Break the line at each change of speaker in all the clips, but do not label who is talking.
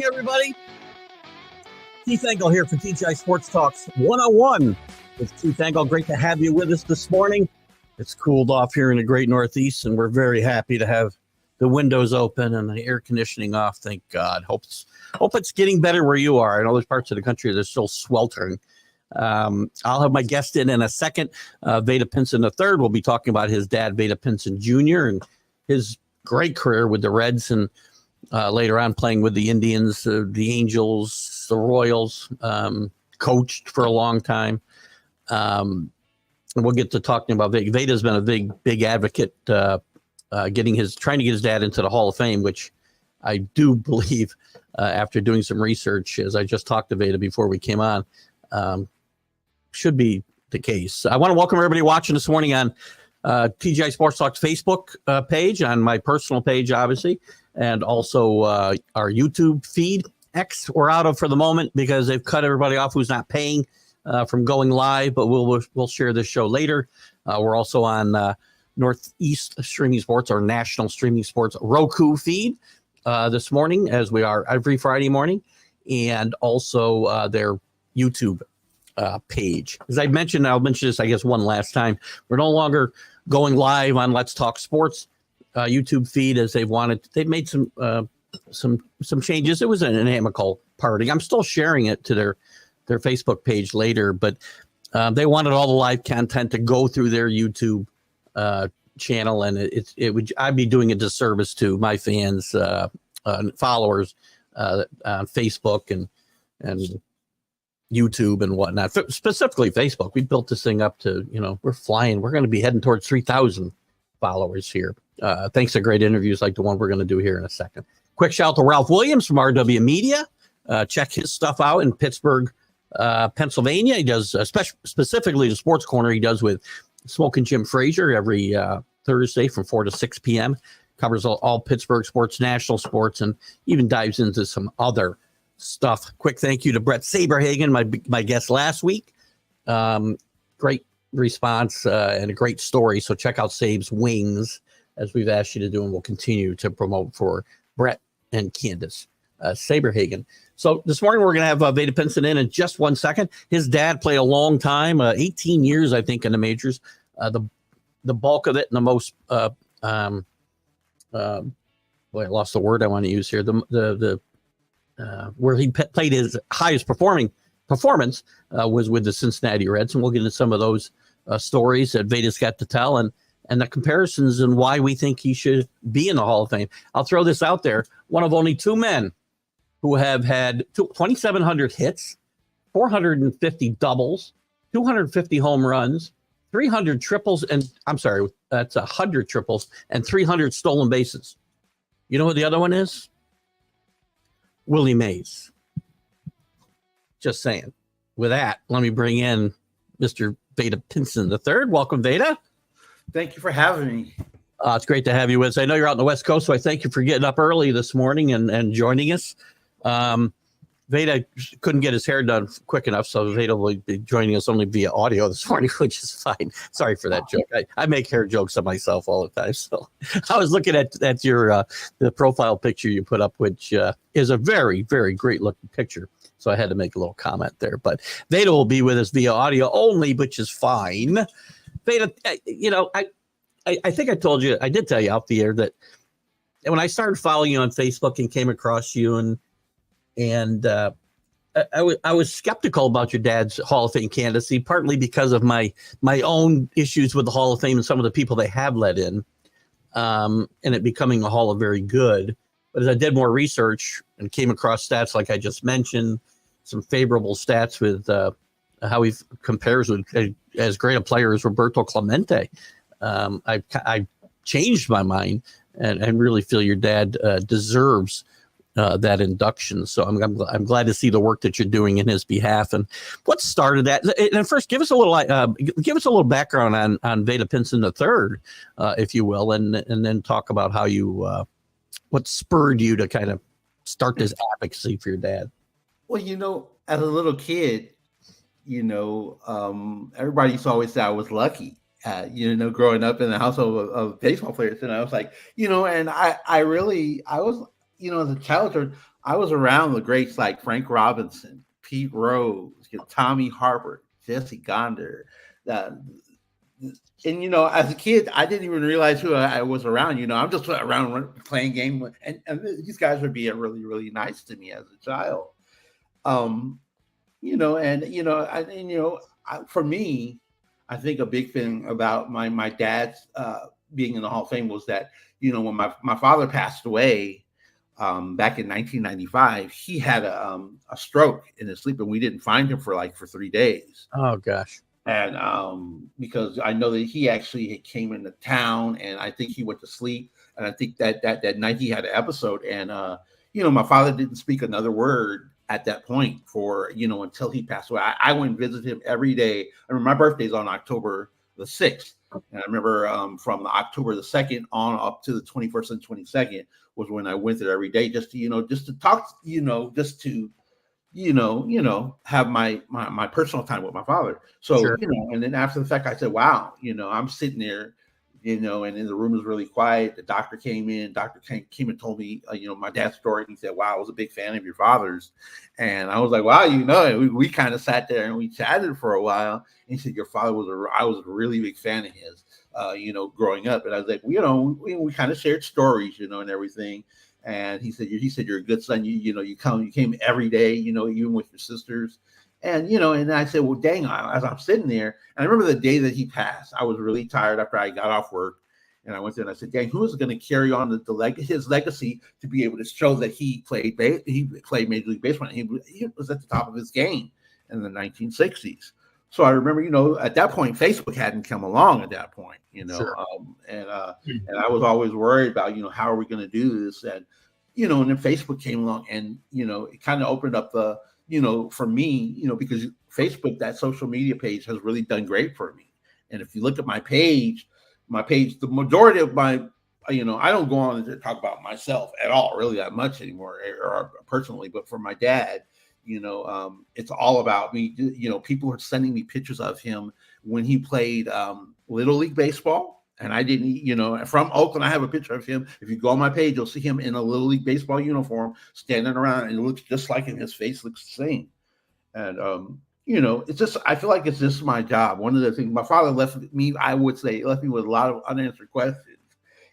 morning, everybody. Keith Engle here for TGI Sports Talks 101 with Keith Engle. Great to have you with us this morning. It's cooled off here in the great Northeast, and we're very happy to have the windows open and the air conditioning off. Thank God. Hope it's getting better where you are. In other parts of the country, they're still sweltering. I'll have my guest in a second. Vada Pinson III will be talking about his dad, Vada Pinson Jr., and his great career with the Reds, and later on playing with the Indians, the Angels, the Royals, coached for a long time. And we'll get to talking about Vada. Vada's been a big advocate, trying to get his dad into the Hall of Fame, which I do believe, after doing some research, as I just talked to Vada before we came on, should be the case. I want to welcome everybody watching this morning on TGI Sports Talk's Facebook page, on my personal page, obviously, and also our YouTube feed. X we're out of for the moment because they've cut everybody off who's not paying from going live, but we'll share this show later. We're also on Northeast Streaming Sports, or National Streaming Sports Roku feed this morning, as we are every Friday morning, and also their YouTube page. As I mentioned, I'll mention this, I guess, one last time. We're no longer going live on Let's Talk Sports YouTube feed as they've wanted. They've made some changes. It was an amicable party. I'm still sharing it to their Facebook page later, but they wanted all the live content to go through their YouTube channel, and I'd be doing a disservice to my fans, followers on Facebook and YouTube and whatnot. Specifically Facebook. We built this thing up to, we're flying. We're going to be heading towards 3,000 followers here. Thanks to great interviews like the one we're going to do here in a second. Quick shout out to Ralph Williams from RW Media. Check his stuff out in Pittsburgh, Pennsylvania. He does specifically the Sports Corner. He does with Smoking Jim Frazier every Thursday from 4 to 6 p.m. Covers all Pittsburgh sports, national sports, and even dives into some other stuff. Quick thank you to Brett Saberhagen, my guest last week. Great response and a great story. So check out Sabe's Wings, as we've asked you to do, and we'll continue to promote for Brett and Candace Saberhagen. So this morning we're going to have Vada Pinson in just 1 second. His dad played a long time, 18 years, I think, in the majors. The bulk of it, and the most I lost the word I want to use here. The where he played his highest performance was with the Cincinnati Reds, and we'll get into some of those stories that Vada's got to tell, and the comparisons and why we think he should be in the Hall of Fame. I'll throw this out there. One of only two men who have had 2,700 hits, 450 doubles, 250 home runs, 300 triples, and that's 100 triples and 300 stolen bases. You know who the other one is? Willie Mays. Just saying. With that, let me bring in Mr. Vada Pinson III. Welcome, Vada.
Thank you for having me.
It's great to have you with us. I know you're out on the West Coast, so I thank you for getting up early this morning and joining us. Vada couldn't get his hair done quick enough, so Vada will be joining us only via audio this morning, which is fine. Sorry for that joke. I make hair jokes of myself all the time. So I was looking at your the profile picture you put up, which is a very, very great looking picture. So I had to make a little comment there. But Vada will be with us via audio only, which is fine. Vada, I think I did tell you out the air that when I started following you on Facebook and came across you, and I was skeptical about your dad's Hall of Fame candidacy, partly because of my own issues with the Hall of Fame and some of the people they have let in, and it becoming a Hall of Very Good. But as I did more research and came across stats like I just mentioned, some favorable stats with how he compares with as great a player as Roberto Clemente, I changed my mind and really feel your dad deserves that induction. So I'm glad to see the work that you're doing in his behalf. And what started that? And first, give us a little background on Vada Pinson III, if you will, and then talk about how you what spurred you to kind of start this advocacy for your dad.
Well, as a little kid, everybody used to always say I was lucky. Growing up in the household of baseball players, and I was like, and I was, as a child, I was around the greats like Frank Robinson, Pete Rose, Tommy Harper, Jesse Gonder. Uh, and as a kid, I didn't even realize who I was around. I'm just around playing game, and these guys were being really, really nice to me as a child. For me, I think a big thing about my dad's being in the Hall of Fame was that when my father passed away back in 1995, he had a stroke in his sleep, and we didn't find him for 3 days.
Oh gosh.
And because I know that he actually came into town, and I think he went to sleep, and I think that night he had an episode, and my father didn't speak another word at that point for until he passed away. I went and visited him every day. I remember my birthday's on October the 6th, and I remember from October the 2nd on up to the 21st and 22nd was when I went there every day, just to talk, just to have my personal time with my father. So,
Sure.
And then after the fact, I said, wow, I'm sitting there, and then the room was really quiet. The doctor came in, came and told me, my dad's story. And he said, wow, I was a big fan of your father's. And I was like, wow, we kind of sat there and we chatted for a while. And he said, your father I was a really big fan of his, growing up. And I was like, we kind of shared stories, and everything. And he said, you're a good son. You came every day, even with your sisters. And, and I said, well, dang, as I'm sitting there, and I remember the day that he passed, I was really tired after I got off work. And I went there and I said, dang, who is going to carry on his legacy to be able to show that he played Major League Baseball? And he was at the top of his game in the 1960s. So I remember, at that point, Facebook hadn't come along at that point,
Sure.
And I was always worried about, how are we going to do this? And, and then Facebook came along, and, it kind of opened up the, for me, because Facebook, that social media page, has really done great for me. And if you look at my page, the majority of my, I don't go on to talk about myself at all, really, that much anymore, or personally, but for my dad, it's all about me. People are sending me pictures of him when he played Little League Baseball. And I didn't, from Oakland, I have a picture of him. If you go on my page, you'll see him in a Little League Baseball uniform standing around, and it looks just like him. His face looks the same. And, it's just, I feel like it's just my job. One of the things my father left me, I would say, left me with a lot of unanswered questions.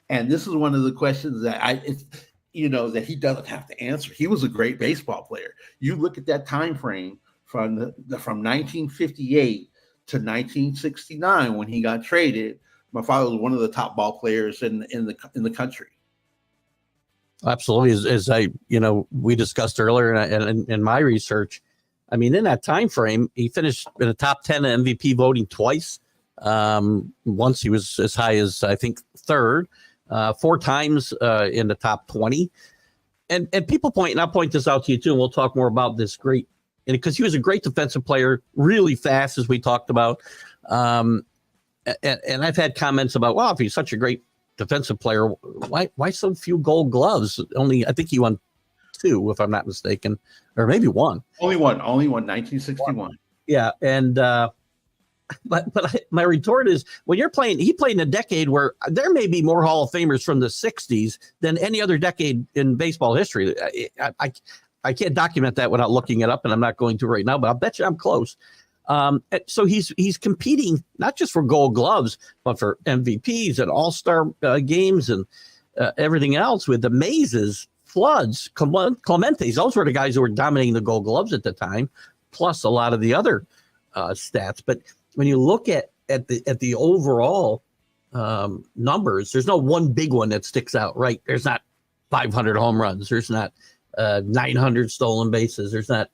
And this is one of the questions that that he doesn't have to answer. He was a great baseball player. You look at that time frame from 1958 to 1969 when he got traded. My father was one of the top ball players in the country.
Absolutely, as I we discussed earlier, and in my research, I mean, in that time frame, he finished in the top 10 MVP voting twice. Once he was as high as, I think, third. 4 times in the top 20. And people point, and I'll point this out to you too, and we'll talk more about this because he was a great defensive player, really fast, as we talked about. And I've had comments about, well, if he's such a great defensive player, why so few Gold Gloves? Only, I think he won 2, if I'm not mistaken, or maybe 1.
Only one, 1961.
Yeah, and But my retort is, when he played in a decade where there may be more Hall of Famers from the 60s than any other decade in baseball history. I can't document that without looking it up, and I'm not going to right now, but I'll bet you I'm close. So he's competing not just for Gold Gloves, but for MVPs and All-Star games and everything else with the Mazes, Floods, Clementes. Those were the guys who were dominating the Gold Gloves at the time, plus a lot of the other stats. But when you look at the overall numbers, there's no one big one that sticks out, right? There's not 500 home runs. There's not 900 stolen bases. There's not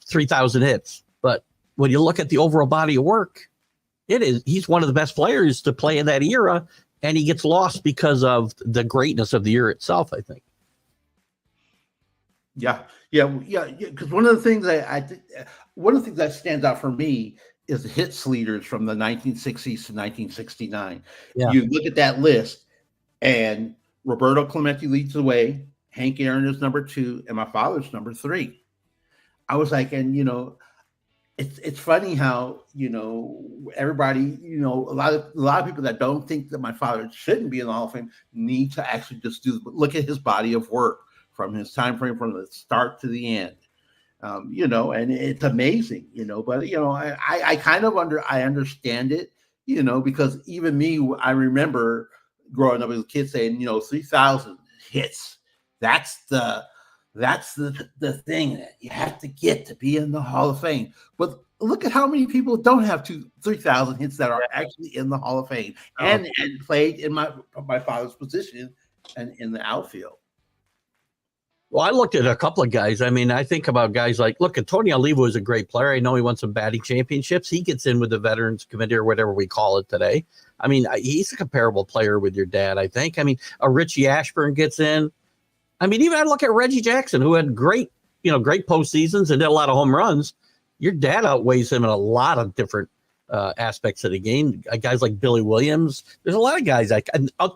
3,000 hits. But when you look at the overall body of work, he's one of the best players to play in that era, and he gets lost because of the greatness of the era itself, I think.
Yeah. Because one of the things that stands out for me is the hits leaders from the 1960s to 1969.
Yeah.
You look at that list, and Roberto Clemente leads the way. Hank Aaron is number 2, and my father's number 3. I was like, and it's funny how everybody, a lot of people that don't think that my father shouldn't be in the Hall of Fame need to actually just look at his body of work from his time frame from the start to the end. You know, and it's amazing, you know, but, you know, I kind of I understand it, you know, because even me, I remember growing up as a kid saying, you know, 3,000 hits. That's the thing that you have to get to be in the Hall of Fame. But look at how many people don't have 3,000 hits that are actually in the Hall of Fame and played in my father's position and in the outfield.
Well, I looked at a couple of guys. I mean, I think about guys like, look, Tony Oliva was a great player. I know he won some batting championships. He gets in with the Veterans Committee or whatever we call it today. I mean, he's a comparable player with your dad, I think. I mean, a Richie Ashburn gets in. I mean, even I look at Reggie Jackson, who had great postseasons and did a lot of home runs. Your dad outweighs him in a lot of different aspects of the game. Guys like Billy Williams. There's a lot of guys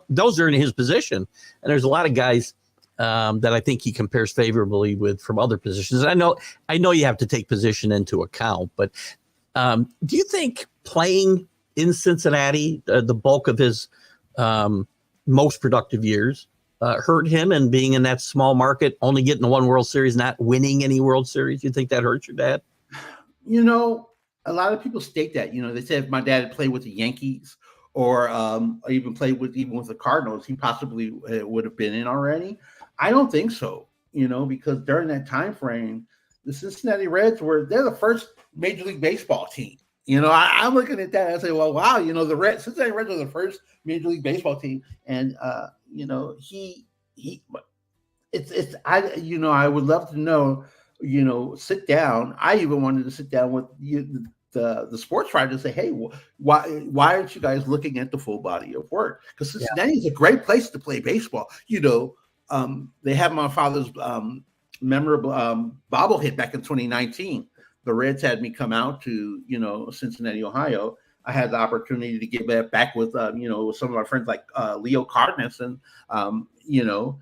those are in his position, and there's a lot of guys that I think he compares favorably with from other positions. And I know you have to take position into account, but do you think playing in Cincinnati, the bulk of his most productive years, hurt him, and being in that small market, only getting one World Series, not winning any World Series? You think that hurt your dad?
You know, a lot of people state that. You know, they said if my dad had played with the Yankees or even played with the Cardinals, he possibly would have been in already. I don't think so, you know, because during that time frame, the Cincinnati Reds they're the first Major League Baseball team. You know, I'm looking at that and I say, well, wow, you know, the Cincinnati Reds are the first Major League Baseball team, and you know, I would love to know, you know, sit down. I even wanted to sit down with the sports writer and say, hey, why aren't you guys looking at the full body of work? Because Cincinnati is a great place to play baseball. You know, they have my father's memorable bobblehead back in 2019. The Reds had me come out to, you know, Cincinnati, Ohio. I had the opportunity to get back with, you know, some of my friends like Leo Cardenas. And, you know,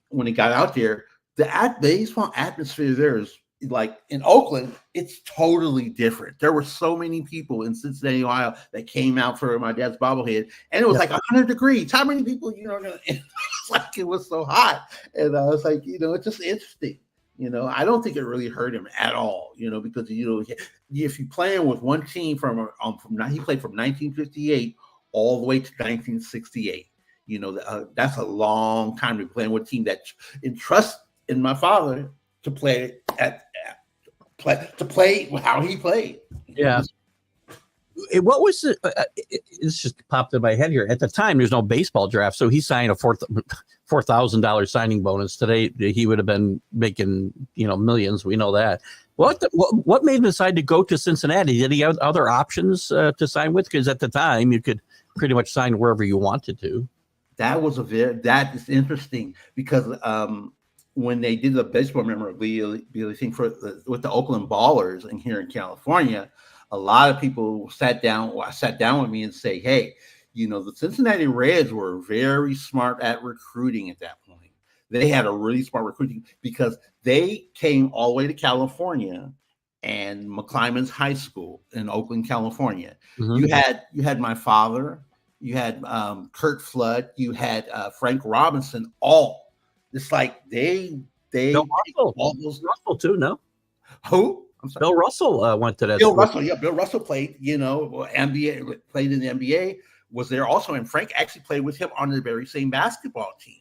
when he got out there, the baseball atmosphere there is like in Oakland, it's totally different. There were so many people in Cincinnati, Ohio that came out for my dad's bobblehead, and it was like 100 degrees. How many people, you know, it's like it was so hot. And I was like, you know, it's just interesting. You know, I don't think it really hurt him at all, you know, because, you know, if you're playing with one team he played from 1958 all the way to 1968, you know, that's a long time to be playing with a team that entrusts in my father to play how he played.
Yeah. What was it? This just popped in my head here. At the time, there's no baseball draft, so he signed a $4,000 signing bonus. Today, he would have been making, you know, millions. We know that. What made him decide to go to Cincinnati? Did he have other options to sign with? Because at the time, you could pretty much sign wherever you wanted to.
That is interesting because when they did the baseball memorabilia thing with the Oakland Ballers and here in California, a lot of people sat down with me and say, hey, you know, the Cincinnati Reds were very smart at recruiting at that point. They had a really smart recruiting because they came all the way to California and McClymonds High School in Oakland, California. Mm-hmm. You had my father, you had Kurt Flood, you had Frank Robinson, all. It's like they
Bill Russell too, no?
Who?
Bill Russell went to that.
Bill Russell played, you know, NBA, played in the NBA, was there also, and Frank actually played with him on the very same basketball team.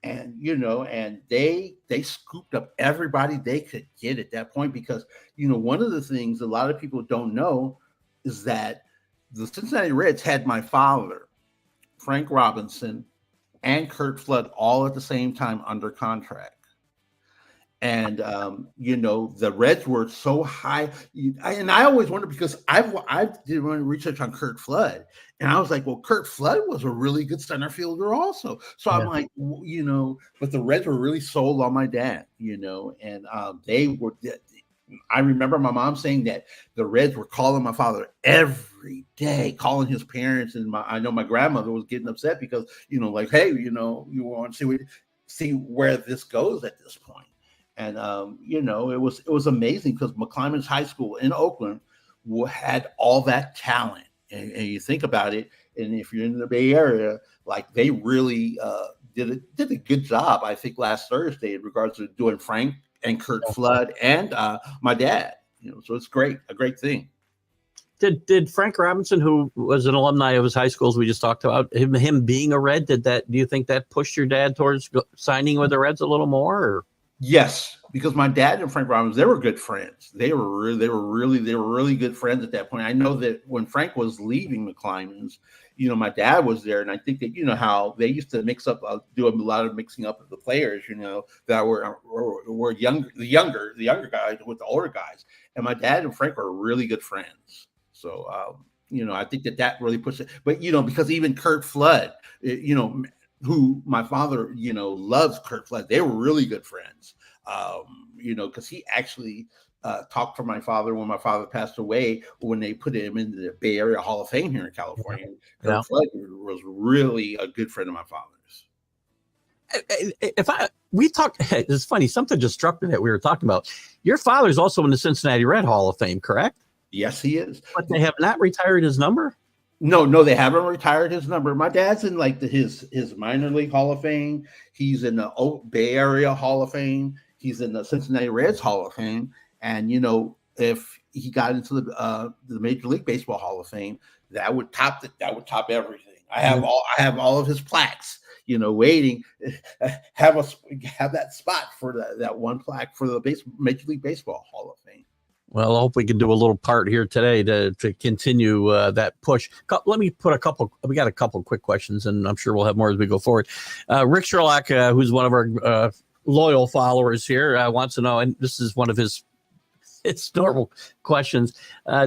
And, you know, and they scooped up everybody they could get at that point because, you know, one of the things a lot of people don't know is that the Cincinnati Reds had my father, Frank Robinson, and Kurt Flood all at the same time under contract. And, you know, the Reds were so high. And I always wonder because I did research on Kurt Flood. And I was like, well, Kurt Flood was a really good center fielder also. So I'm like, you know, but the Reds were really sold on my dad, you know, and I remember my mom saying that the Reds were calling my father every day, calling his parents. And I know my grandmother was getting upset because, you know, like, hey, you know, you want to see where this goes at this point. And, you know, it was amazing because McClymonds High School in Oakland had all that talent. And you think about it, and if you're in the Bay Area, like they really did a good job, I think, last Thursday in regards to doing Frank and Kurt Flood and my dad. So it's a great thing.
Did Frank Robinson, who was an alumni of his high school, as we just talked about, him being a Red, do you think that pushed your dad towards signing with the Reds a little more? Or?
Yes, because my dad and Frank Robinson, they were good friends. They were really good friends at that point. I know that when Frank was leaving the Kleinmans, my dad was there, and I think that how they used to mix up, do a lot of mixing up of the players, that were younger, the younger guys with the older guys, and my dad and Frank were really good friends. So, I think that really pushed it. But, because even Kurt Flood, who my father, loves Kurt Flood, they were really good friends, because he actually talked for my father when my father passed away, when they put him into the Bay Area Hall of Fame here in California.
Yeah.
Kurt Flood was really a good friend of my father's.
It's funny, something just struck me that we were talking about. Your father's also in the Cincinnati Red Hall of Fame, correct?
Yes, he is.
But they have not retired his number?
No, they haven't retired his number. My dad's in like his minor league Hall of Fame. He's in the Bay Area Hall of Fame. He's in the Cincinnati Reds Hall of Fame. And if he got into the Major League Baseball Hall of Fame, that would top everything. I have all of his plaques, waiting. Have that spot for that one plaque for the Major League Baseball Hall of Fame.
Well, I hope we can do a little part here today to continue that push. Let me put we got a couple quick questions, and I'm sure we'll have more as we go forward. Rick Sherlock, who's one of our loyal followers here, wants to know, and this is one of his normal questions.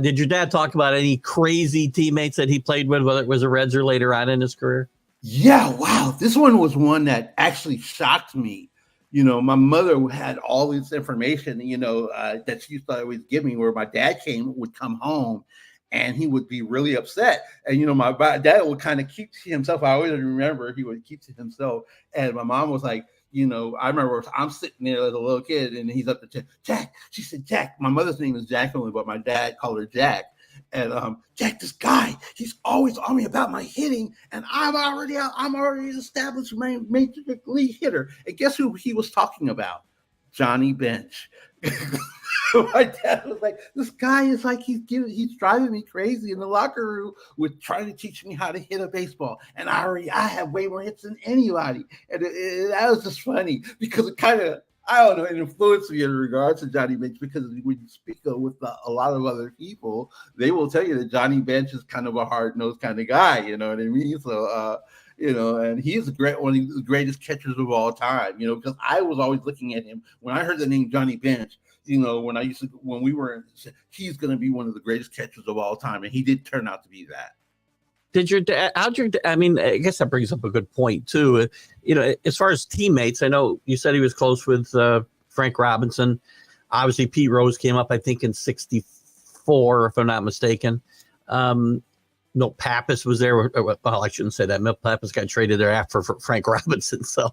Did your dad talk about any crazy teammates that he played with, whether it was the Reds or later on in his career?
Yeah, wow. This one was one that actually shocked me. My mother had all this information, that she used to always give me, where my dad would come home and he would be really upset. And, my dad would kind of keep to himself. I always remember he would keep to himself. And my mom was like, I remember I'm sitting there as a little kid and he's up to Jack. She said, Jack, my mother's name is Jacqueline, but my dad called her Jack. And Jack, this guy, he's always on me about my hitting, and I'm already established major league hitter. And guess who he was talking about? Johnny Bench. My dad was like, this guy is like, he's driving me crazy in the locker room with trying to teach me how to hit a baseball. And I have way more hits than anybody. And that was just funny because it kind of, I don't know, it influenced me in regards to Johnny Bench, because when you speak with a lot of other people, they will tell you that Johnny Bench is kind of a hard-nosed kind of guy, you know what I mean? So, and he's one of the greatest catchers of all time, because I was always looking at him when I heard the name Johnny Bench, when we were, he's going to be one of the greatest catchers of all time, and he did turn out to be that.
Did your dad, I mean, I guess that brings up a good point too. As far as teammates, I know you said he was close with Frank Robinson. Obviously, Pete Rose came up, I think, in '64, if I'm not mistaken. Milt Pappas was there. Well, I shouldn't say that. Milt Pappas got traded there after for Frank Robinson. So,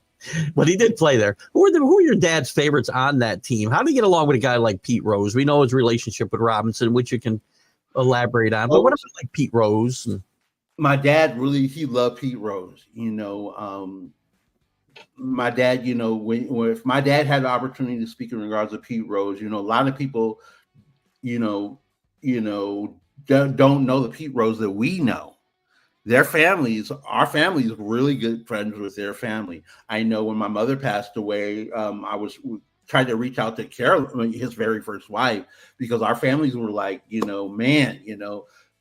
but he did play there. Who are your dad's favorites on that team? How do you get along with a guy like Pete Rose? We know his relationship with Robinson, which you can elaborate on. But what about like Pete Rose?
My dad he loved Pete Rose. My dad, if my dad had the opportunity to speak in regards to Pete Rose, a lot of people, don't know the Pete Rose that we know. Our families are really good friends with their family. I know when my mother passed away, I was trying to reach out to Carol, his very first wife, because our families were like,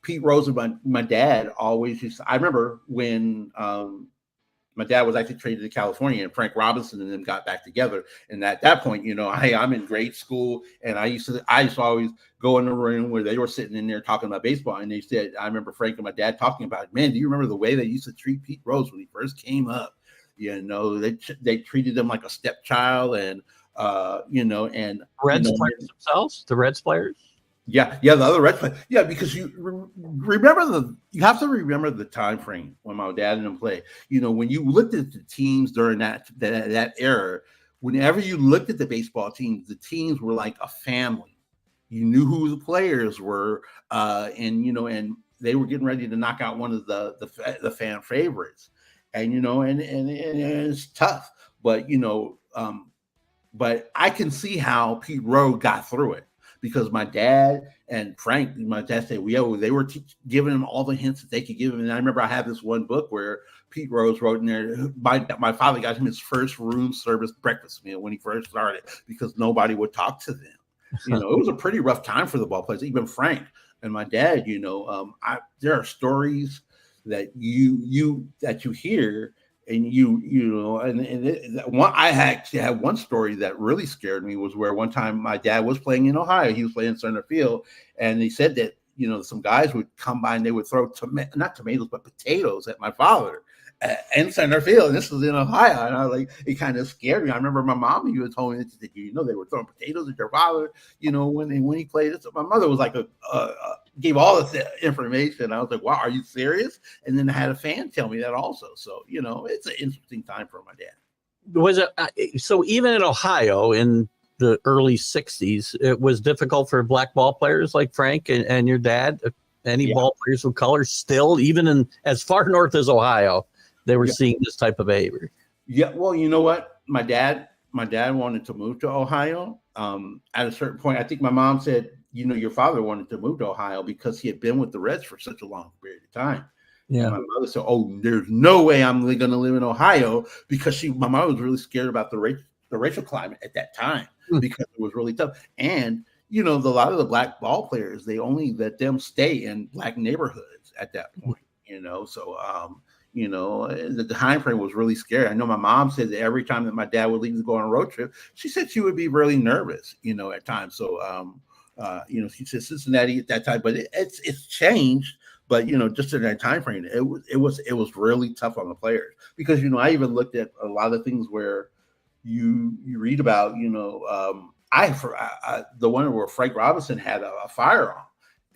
Pete Rose and my dad always I remember when my dad was actually traded to California and Frank Robinson and them got back together. And at that point, I'm in grade school, and I used to always go in the room where they were sitting in there talking about baseball. And they said, I remember Frank and my dad talking about, man, do you remember the way they used to treat Pete Rose when he first came up? They treated him like a stepchild, and and
Reds players themselves, the Reds players.
Yeah, the other Reds play. Yeah, because you have to remember the time frame when my dad and them play. When you looked at the teams during that era, whenever you looked at the baseball teams, the teams were like a family. You knew who the players were, and they were getting ready to knock out one of the fan favorites. and and it's tough, but but I can see how Pete Rose got through it, because my dad and Frank, my dad said, they were giving him all the hints that they could give him. And I remember I had this one book where Pete Rose wrote in there, my father got him his first room service breakfast meal when he first started, because nobody would talk to them. It was a pretty rough time for the ball players, even Frank and my dad. There are stories that you hear, and I actually had one story that really scared me, was where one time my dad was playing in Ohio. He was playing in center field, and he said that some guys would come by and they would throw not tomatoes but potatoes at my father in center field. And this was in Ohio, and I was like, it kind of scared me. I remember my mom even told me that they were throwing potatoes at your father, when he played it. So my mother was like gave all this information. I was like, wow, are you serious? And then I had a fan tell me that also. So, it's an interesting time for my dad.
Was it so even in Ohio in the early 60s, it was difficult for black ball players like Frank and your dad, any ball players with colors still, even in as far north as Ohio, they were seeing this type of behavior?
Yeah. Well, you know what? My dad wanted to move to Ohio. At a certain point, I think my mom said, your father wanted to move to Ohio because he had been with the Reds for such a long period of time. Yeah. And my mother said, "Oh, there's no way I'm going to live in Ohio," because my mom was really scared about the racial climate at that time, because it was really tough. And a lot of the black ball players, they only let them stay in black neighborhoods at that point. So the time frame was really scary. I know my mom said that every time that my dad would leave to go on a road trip, she said she would be really nervous, at times. So she said Cincinnati at that time, but it's changed. But just in that time frame, it was really tough on the players, because I even looked at a lot of things where you read about the one where Frank Robinson had a firearm,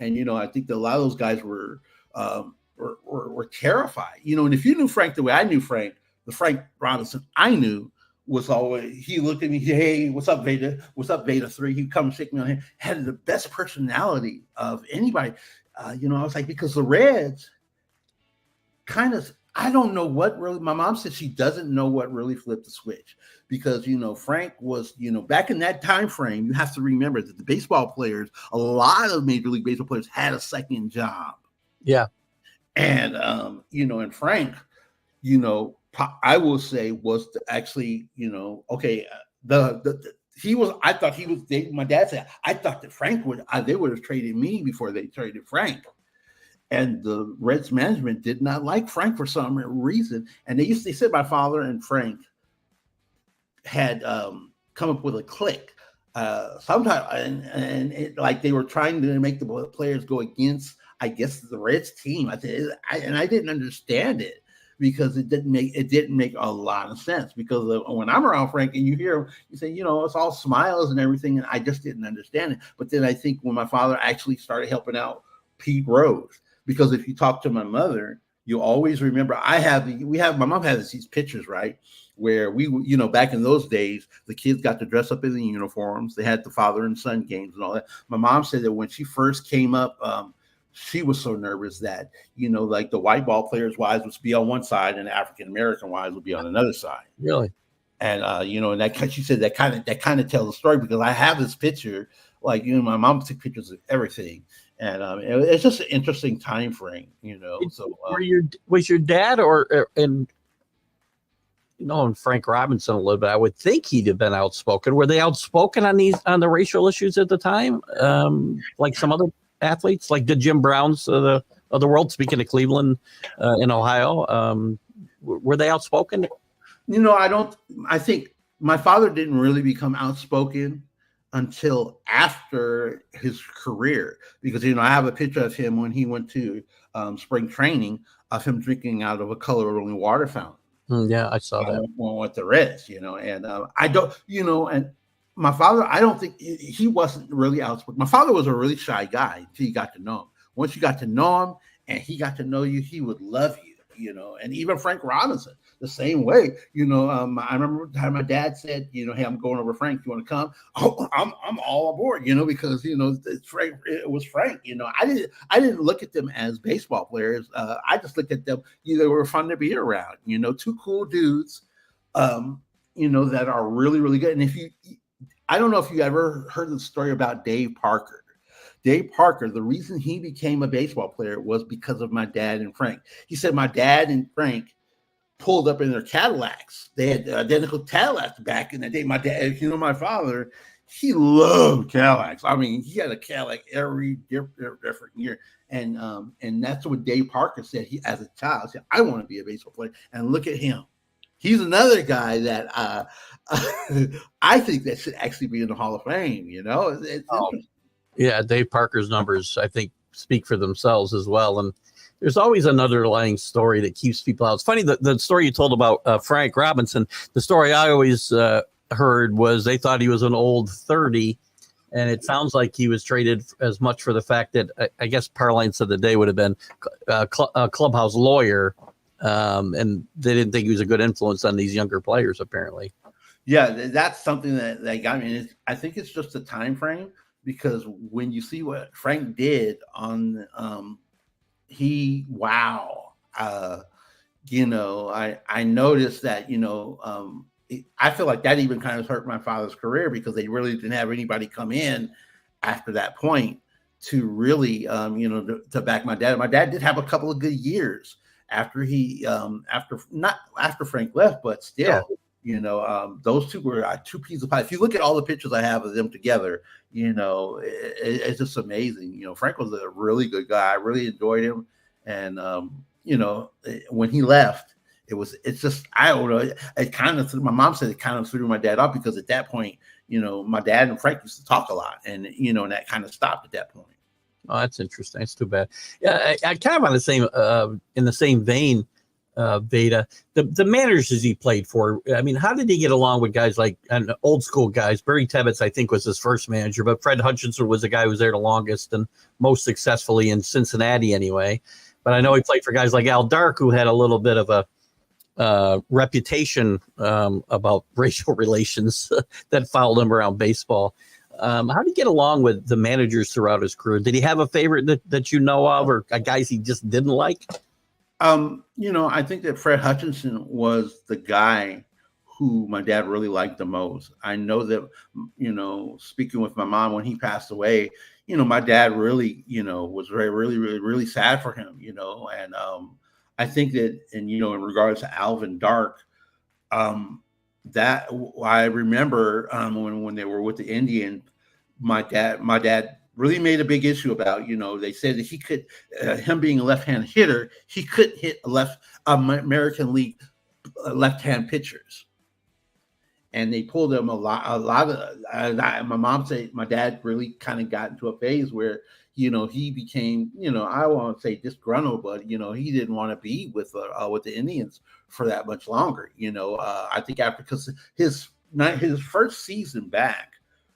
and I think that a lot of those guys were terrified. And if you knew Frank the way I knew Frank, the Frank Robinson I knew was always, he looked at me, hey, what's up, Vada? What's up, Vada 3? He'd come shake me on the hand, had the best personality of anybody. I was like, because the Reds kind of, I don't know what really, my mom said she doesn't know what really flipped the switch, because, Frank was, back in that time frame, you have to remember that the baseball players, a lot of Major League Baseball players had a second job.
Yeah.
And, and Frank, I will say was actually, okay, he was, I thought he was, my dad said, I thought that Frank they would have traded me before they traded Frank. And the Reds management did not like Frank for some reason. And they said my father and Frank had come up with a clique sometime, and it, like they were trying to make the players go against, I guess, the Reds team. I didn't understand it, because it didn't make a lot of sense, because when I'm around Frank and you hear him, you say, it's all smiles and everything. And I just didn't understand it. But then I think when my father actually started helping out Pete Rose, because if you talk to my mother, you always remember, my mom has these pictures, right? Where we, back in those days, the kids got to dress up in the uniforms. They had the father and son games and all that. My mom said that when she first came up, she was so nervous that, like the white ball players' wives would be on one side and the African-American wives would be on another side.
Really?
And, and that, she said that kind of tells the story, because I have this picture, like, my mom took pictures of everything. And it's just an interesting time frame, So
was your dad and Frank Robinson a little bit, I would think he'd have been outspoken. Were they outspoken on the racial issues at the time? Like some other athletes, like the Jim Browns of the world, speaking of Cleveland, in Ohio, were they outspoken?
I think my father didn't really become outspoken until after his career, because, I have a picture of him when he went to spring training of him drinking out of a color-only water fountain.
Yeah, I saw that.
With the Reds, and I don't, and my father, I don't think he wasn't really outspoken. My father was a really shy guy until you got to know him. Once you got to know him and he got to know you, he would love you, and even Frank Robinson. the same way. I remember the time my dad said, hey, I'm going over Frank. You want to come? Oh, I'm all aboard, because it's Frank. It was Frank. I didn't look at them as baseball players. I just looked at them. They were fun to be around. Two cool dudes. That are really, really good. And I don't know if you ever heard the story about Dave Parker. Dave Parker, the reason he became a baseball player was because of my dad and Frank. He said my dad and Frank pulled up in their Cadillacs. They had identical Cadillacs back in the day. My dad, my father, he loved Cadillacs. I mean, he had a Cadillac every different year. And that's what Dave Parker said. He, as a child, said, I want to be a baseball player. And look at him. He's another guy that I think that should actually be in the Hall of Fame.
Yeah, Dave Parker's numbers, I think, speak for themselves as well. And there's always an underlying story that keeps people out. It's funny, the story you told about Frank Robinson, the story I always heard was they thought he was an old 30. And it sounds like he was traded as much for the fact that I guess parlance of the day would have been a clubhouse lawyer. And they didn't think he was a good influence on these younger players, apparently.
Yeah, that's something that got me. I think it's just a time frame, because when you see what Frank did on, I noticed that, I feel like that even kind of hurt my father's career, because they really didn't have anybody come in after that point to really, to back my dad. My dad did have a couple of good years after after Frank left, but still, those two were two pieces of pie. If you look at all the pictures I have of them together, it's just amazing. Frank was a really good guy. I really enjoyed him. And, when he left, it's just, I don't know. It kind of, my mom said it kind of threw my dad off, because at that point, my dad and Frank used to talk a lot, and, and that kind of stopped at that point.
Oh, that's interesting. That's too bad. Yeah, I kind of on the same in the same vein, Vada. The managers he played for. I mean, how did he get along with guys like old school guys? Barry Tebbetts, I think, was his first manager, but Fred Hutchinson was the guy who was there the longest and most successfully in Cincinnati, anyway. But I know he played for guys like Al Dark, who had a little bit of a reputation about racial relations that followed him around baseball. How did he get along with the managers throughout his career? Did he have a favorite that you know of, or guys he just didn't like?
I think that Fred Hutchinson was the guy who my dad really liked the most. I know that, speaking with my mom when he passed away, my dad really, was really sad for him, and I think that, and, in regards to Alvin Dark, that I remember when they were with the Indians, my dad really made a big issue about, they said that he could, him being a left-hand hitter, he couldn't hit American League left-hand pitchers. And they pulled him a lot of, my mom said my dad really kind of got into a phase where, he became, I won't say disgruntled, but, he didn't want to be with the Indians for that much longer. I think because his first season back,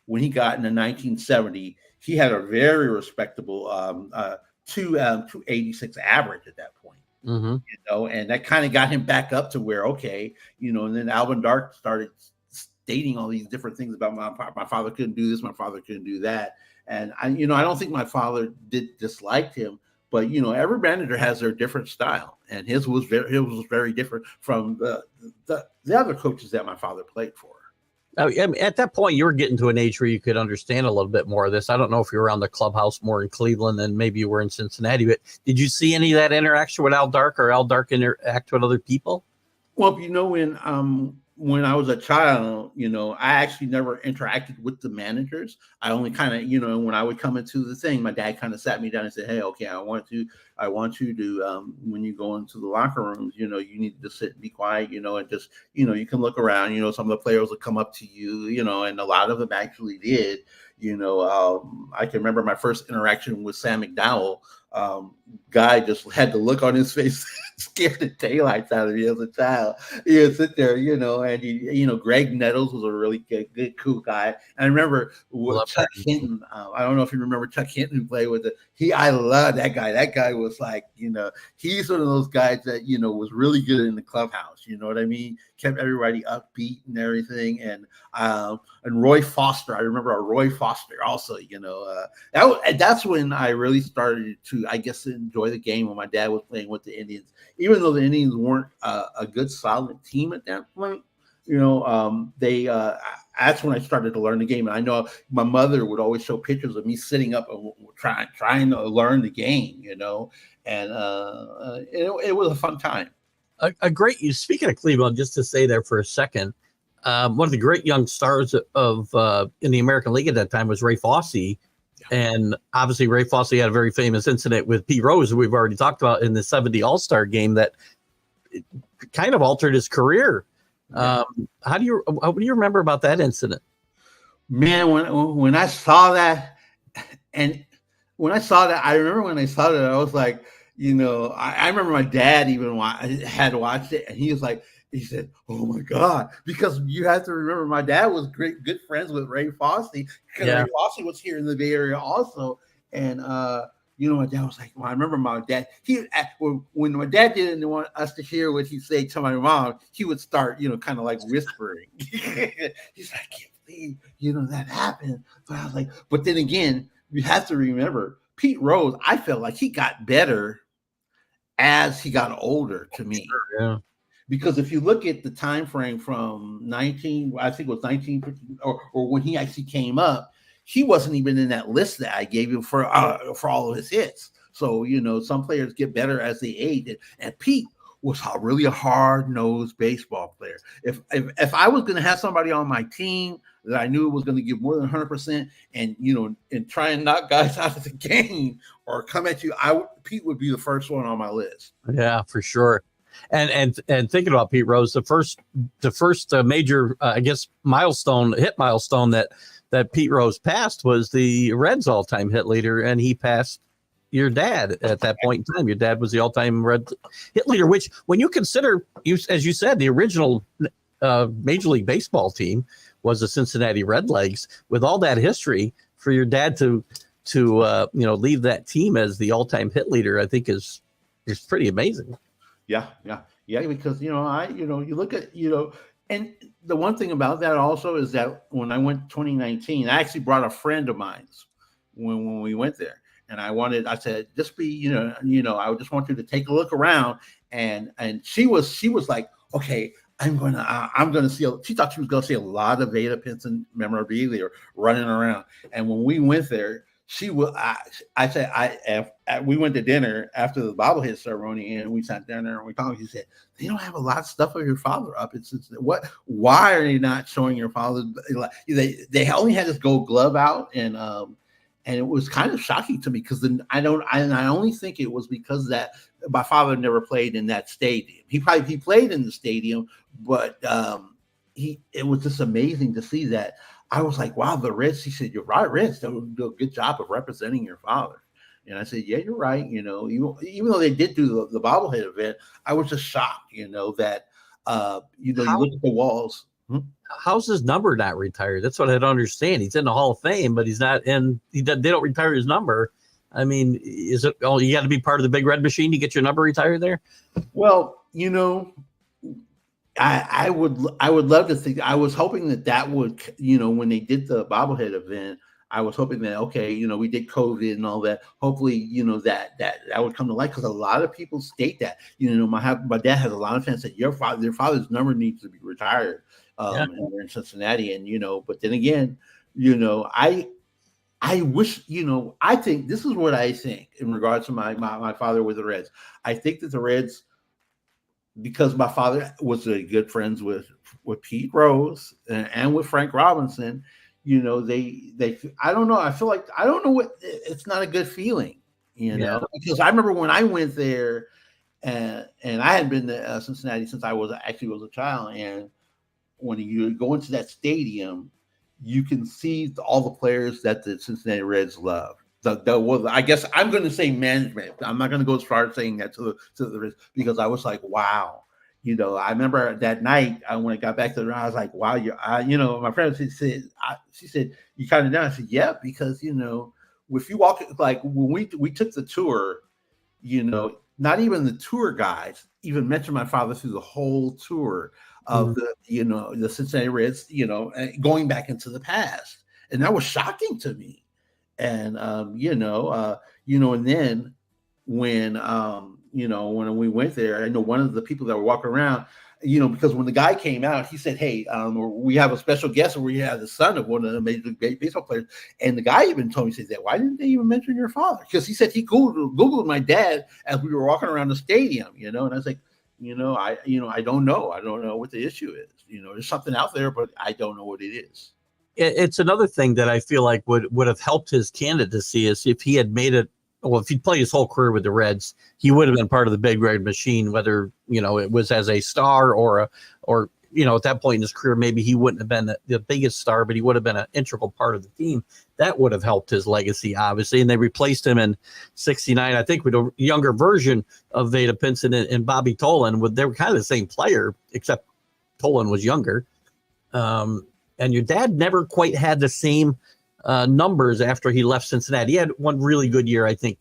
when he got into 1970, he had a very respectable 286 average at that point.
Mm-hmm.
And that kind of got him back up to where, okay, and then Alvin Dark started stating all these different things about my father couldn't do this, my father couldn't do that. And I don't think my father disliked him, but every manager has their different style, and his was very different from the other coaches that my father played for.
I mean, at that point, you were getting to an age where you could understand a little bit more of this. I don't know if you were around the clubhouse more in Cleveland than maybe you were in Cincinnati, but did you see any of that interaction with Al Dark, or Al Dark interact with other people?
Well, when I was a child, I actually never interacted with the managers. I only kind of, when I would come into the thing, my dad kind of sat me down and said, hey, okay, I want you to, when you go into the locker rooms, you need to sit and be quiet, and just, you can look around, some of the players will come up to you, and a lot of them actually did. I can remember my first interaction with Sam McDowell. guy just had the look on his face, scared the daylights out of me as a child. He would sit there, and Greg Nettles was a really good, cool guy. And I remember Chuck Hinton. I don't know if you remember Chuck Hinton, who played with it. I love that guy. That guy was like, he's one of those guys that, was really good in the clubhouse. You know what I mean? Kept everybody upbeat and everything. And Roy Foster. I remember Roy Foster also, that's when I really started to, I guess, enjoy the game when my dad was playing with the Indians, even though the Indians weren't a good, solid team at that point. That's when I started to learn the game. And I know my mother would always show pictures of me sitting up and trying to learn the game, and it was a fun time.
Speaking of Cleveland, just to say there for a second, one of the great young stars of in the American League at that time was Ray Fosse. And obviously Ray Fosse had a very famous incident with Pete Rose, who we've already talked about in the 70 All-Star game that kind of altered his career. What do you remember about that incident?
Man, when I saw that, I remember when I saw that, I was like, I remember my dad even had watched it, and he said, "Oh my God," because you have to remember my dad was good friends with Ray Fosse, because Ray Fosse was here in the Bay Area also, and my dad was like, well, I remember my dad. When my dad didn't want us to hear what he said to my mom, he would start, kind of like whispering. He's like, I can't believe, that happened. But I was like, but then again, you have to remember, Pete Rose, I felt like he got better as he got older to me.
Yeah.
Because if you look at the time frame from 19 or when he actually came up, he wasn't even in that list that I gave him for all of his hits. So, some players get better as they age. And Pete was really a hard-nosed baseball player. If I was going to have somebody on my team that I knew was going to give more than 100% and try and knock guys out of the game or come at you, Pete would be the first one on my list.
Yeah, for sure. And thinking about Pete Rose, the first major, I guess, hit milestone that Pete Rose passed was the Reds all-time hit leader, and he passed your dad at that point in time. Your dad was the all-time Red hit leader, which, when you consider, as you said, the original Major League Baseball team was the Cincinnati Redlegs. With all that history, for your dad to leave that team as the all-time hit leader, I think is pretty amazing.
Yeah, because you look at and the one thing about that also is that when I went 2019, I actually brought a friend of mine when we went there, and I said, just be, I just want you to take a look around, and she was like, okay, I'm gonna see. She thought she was gonna see a lot of Vada Pinson memorabilia running around, and when we went there, she will. I said, we went to dinner after the bobblehead ceremony, and we sat down there and we talked. She said, they don't have a lot of stuff of your father up. Why are they not showing your father? They only had this gold glove out, and it was kind of shocking to me, because I only think it was because that my father never played in that stadium. He played in the stadium, but it was just amazing to see that. I was like, wow, the Reds. He said, you're right, Reds do a good job of representing your father. And I said, yeah, you're right. Even though they did do the bobblehead event, I was just shocked, that, you look at the walls.
How's his number not retired? That's what I don't understand. He's in the Hall of Fame, but he's not in. They don't retire his number. I mean, is it? Oh, you got to be part of the Big Red Machine to get your number retired there?
Well, I would love to think. I was hoping that would, when they did the bobblehead event, I was hoping that, okay, we did COVID and all that. Hopefully, that would come to light, because a lot of people state that. My dad has a lot of fans that your father's number needs to be retired. And we're in Cincinnati, and but then again, I wish, I think this is what I think in regards to my father with the Reds. I think that the Reds, because my father was good friends with Pete Rose and with Frank Robinson, they I don't know. I feel like, I don't know what, it's not a good feeling, because I remember when I went there, and I hadn't been to Cincinnati since I was a child. And when you go into that stadium, you can see all the players that the Cincinnati Reds love. I guess I'm going to say management. I'm not going to go as far as saying that to the Reds, because I was like, wow. I remember that night when I got back to the round, I was like, wow, my friend she said, you kind of down. I said, yeah, because, if you walk, like when we took the tour, not even the tour guides even mentioned my father through the whole tour of the Cincinnati Reds, going back into the past. And that was shocking to me. And, and then when we went there, I know one of the people that were walking around, because when the guy came out, he said, hey, we have a special guest, and we have the son of one of the major league baseball players. And the guy even told me, he said, why didn't they even mention your father? Because he said he Googled my dad as we were walking around the stadium, and I was like, I don't know. I don't know what the issue is. There's something out there, but I don't know what it is.
It's another thing that I feel like would have helped his candidacy is if he had made it. Well, if he'd played his whole career with the Reds, he would have been part of the Big Red Machine, whether, it was as a star or at that point in his career, maybe he wouldn't have been the biggest star, but he would have been an integral part of the team. That would have helped his legacy, obviously. And they replaced him in '69, I think, with a younger version of Vada Pinson and Bobby Tolan. They were kind of the same player, except Tolan was younger. And your dad never quite had the same numbers after he left Cincinnati. He had one really good year, I think.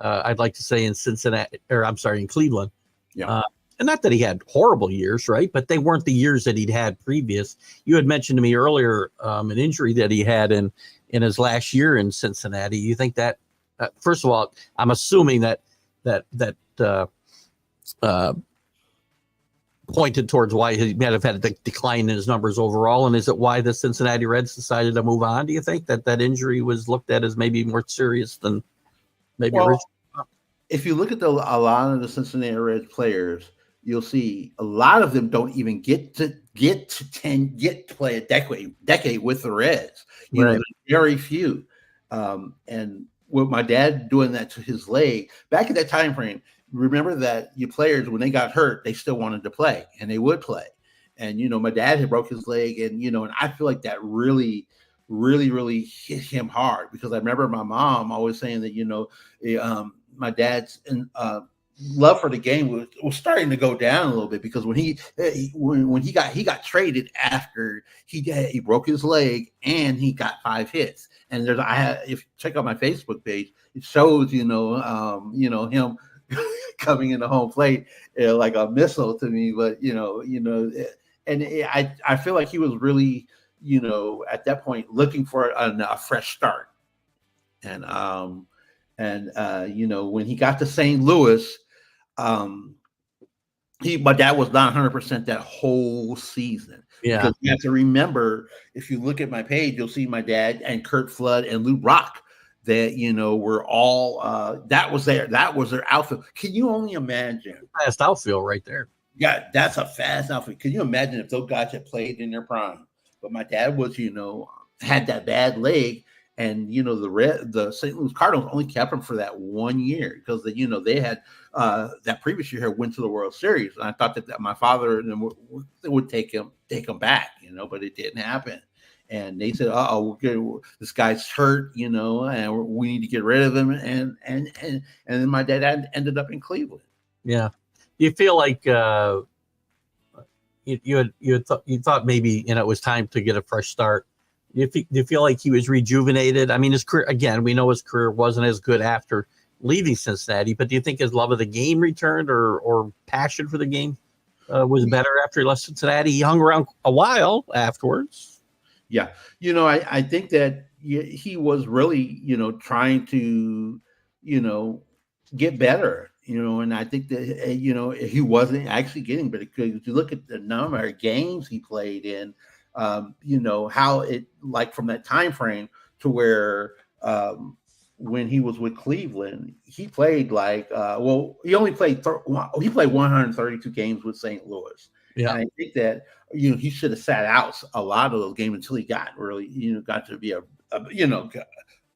I'd like to say in Cleveland.
Yeah.
And not that he had horrible years, right? But they weren't the years that he'd had previous. You had mentioned to me earlier an injury that he had in his last year in Cincinnati. You think that, first of all, I'm assuming that pointed towards why he might have had a decline in his numbers overall? And is it why the Cincinnati Reds decided to move on? Do you think that injury was looked at as maybe more serious than maybe originally?
If you look at a lot of the Cincinnati Reds players, you'll see a lot of them don't even get to play a decade with the Reds. There's very few. And with my dad doing that to his leg back at that time frame, remember that your players, when they got hurt, they still wanted to play, and they would play. And, my dad had broke his leg, and, and I feel like that really, really, really hit him hard, because I remember my mom always saying that, my dad's love for the game was starting to go down a little bit, because when he got traded after he broke his leg and he got 5 hits. And if you check out my Facebook page, it shows, him coming into home plate like a missile to me, but I feel like he was really, at that point looking for a fresh start, and when he got to St. Louis, my dad was not 100% that whole season.
Yeah,
because you have to remember, if you look at my page, you'll see my dad and Kurt Flood and Lou Brock that were all that was their outfield. Can you only imagine?
Fast outfield right there.
Yeah, that's a fast outfield. Can you imagine if those guys had played in their prime? But my dad was, had that bad leg, and the St. Louis Cardinals only kept him for that 1 year, because they had that previous year had went to the World Series, and I thought that my father would take him back, but it didn't happen. And they said, this guy's hurt, and we need to get rid of him. And then my dad ended up in Cleveland.
Yeah. You feel like you thought maybe, it was time to get a fresh start. Do you feel like he was rejuvenated? I mean, his career, again, we know his career wasn't as good after leaving Cincinnati, but do you think his love of the game returned, or passion for the game was better after he left Cincinnati? He hung around a while afterwards.
Yeah. I think that he was really, trying to, get better, and I think that, he wasn't actually getting better, because if you look at the number of games he played in, how it, like from that time frame to where when he was with Cleveland, he played he only played he played 132 games with St. Louis. Yeah. And I think that, he should have sat out a lot of those games until he got really, got to be a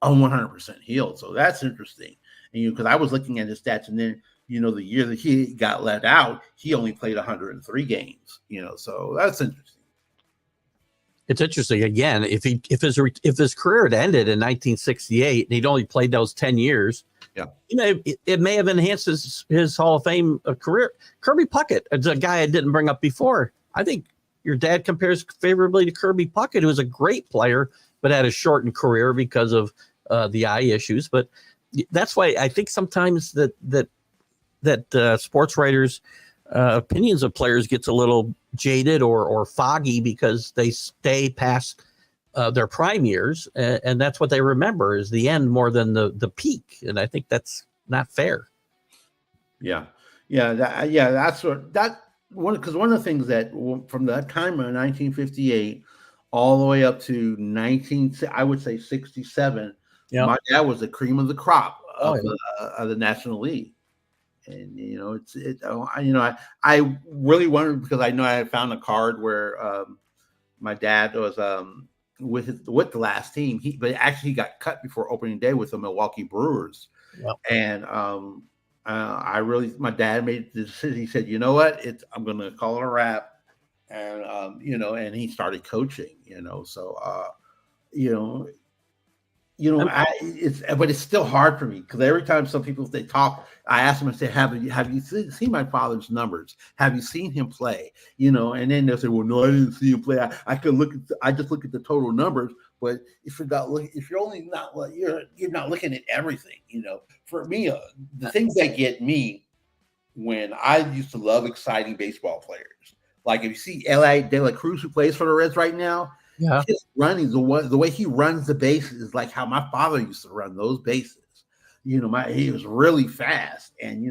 100% healed. So that's interesting. And, because I was looking at his stats, and then, the year that he got let out, he only played 103 games, so that's interesting.
It's interesting. Again, if his career had ended in 1968 and he'd only played those 10 years, it may have enhanced his Hall of Fame career. Kirby Puckett is a guy I didn't bring up before. I think your dad compares favorably to Kirby Puckett, who was a great player but had a shortened career because of the eye issues. But that's why I think sometimes that sports writers' opinions of players gets a little jaded or foggy because they stay past their prime years, and that's what they remember is the end more than the peak. And I think that's not fair.
That's one of the things that from that time of 1958 all the way up to 67. My dad was the cream of the crop of the National League. And I really wondered because I know I had found a card where my dad was with the last team. But actually he got cut before opening day with the Milwaukee Brewers. And my dad made the decision. He said, "You know what? I'm going to call it a wrap." And and he started coaching. But it's still hard for me because every time some people they talk, I ask them and say, "Have you seen my father's numbers? Have you seen him play?" And then they'll say, "Well, no, I didn't see him play. I just look at the total numbers." But if you're not looking at everything. For me, the things that get me when I used to love exciting baseball players, like if you see Eli De La Cruz who plays for the Reds right now. Yeah, his running, the way he runs the bases is like how my father used to run those bases. He was really fast, and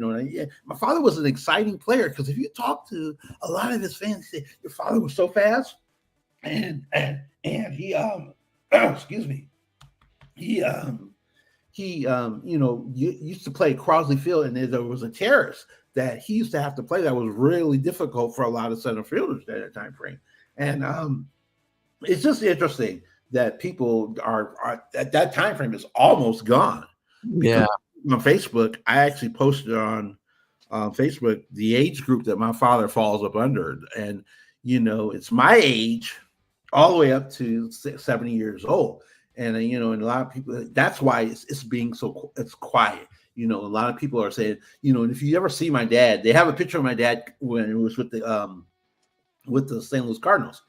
my father was an exciting player because if you talk to a lot of his fans, they say your father was so fast, and he excuse me, he used to play Crosley Field, and there was a terrace that he used to have to play that was really difficult for a lot of center fielders at that time frame, and it's just interesting that people are at that time frame is almost gone.
Yeah.
On Facebook, I actually posted on Facebook the age group that my father falls up under. And, it's my age all the way up to 70 years old. And, and a lot of people, that's why it's being it's quiet. A lot of people are saying, and if you ever see my dad, they have a picture of my dad when it was with the St. Louis Cardinals.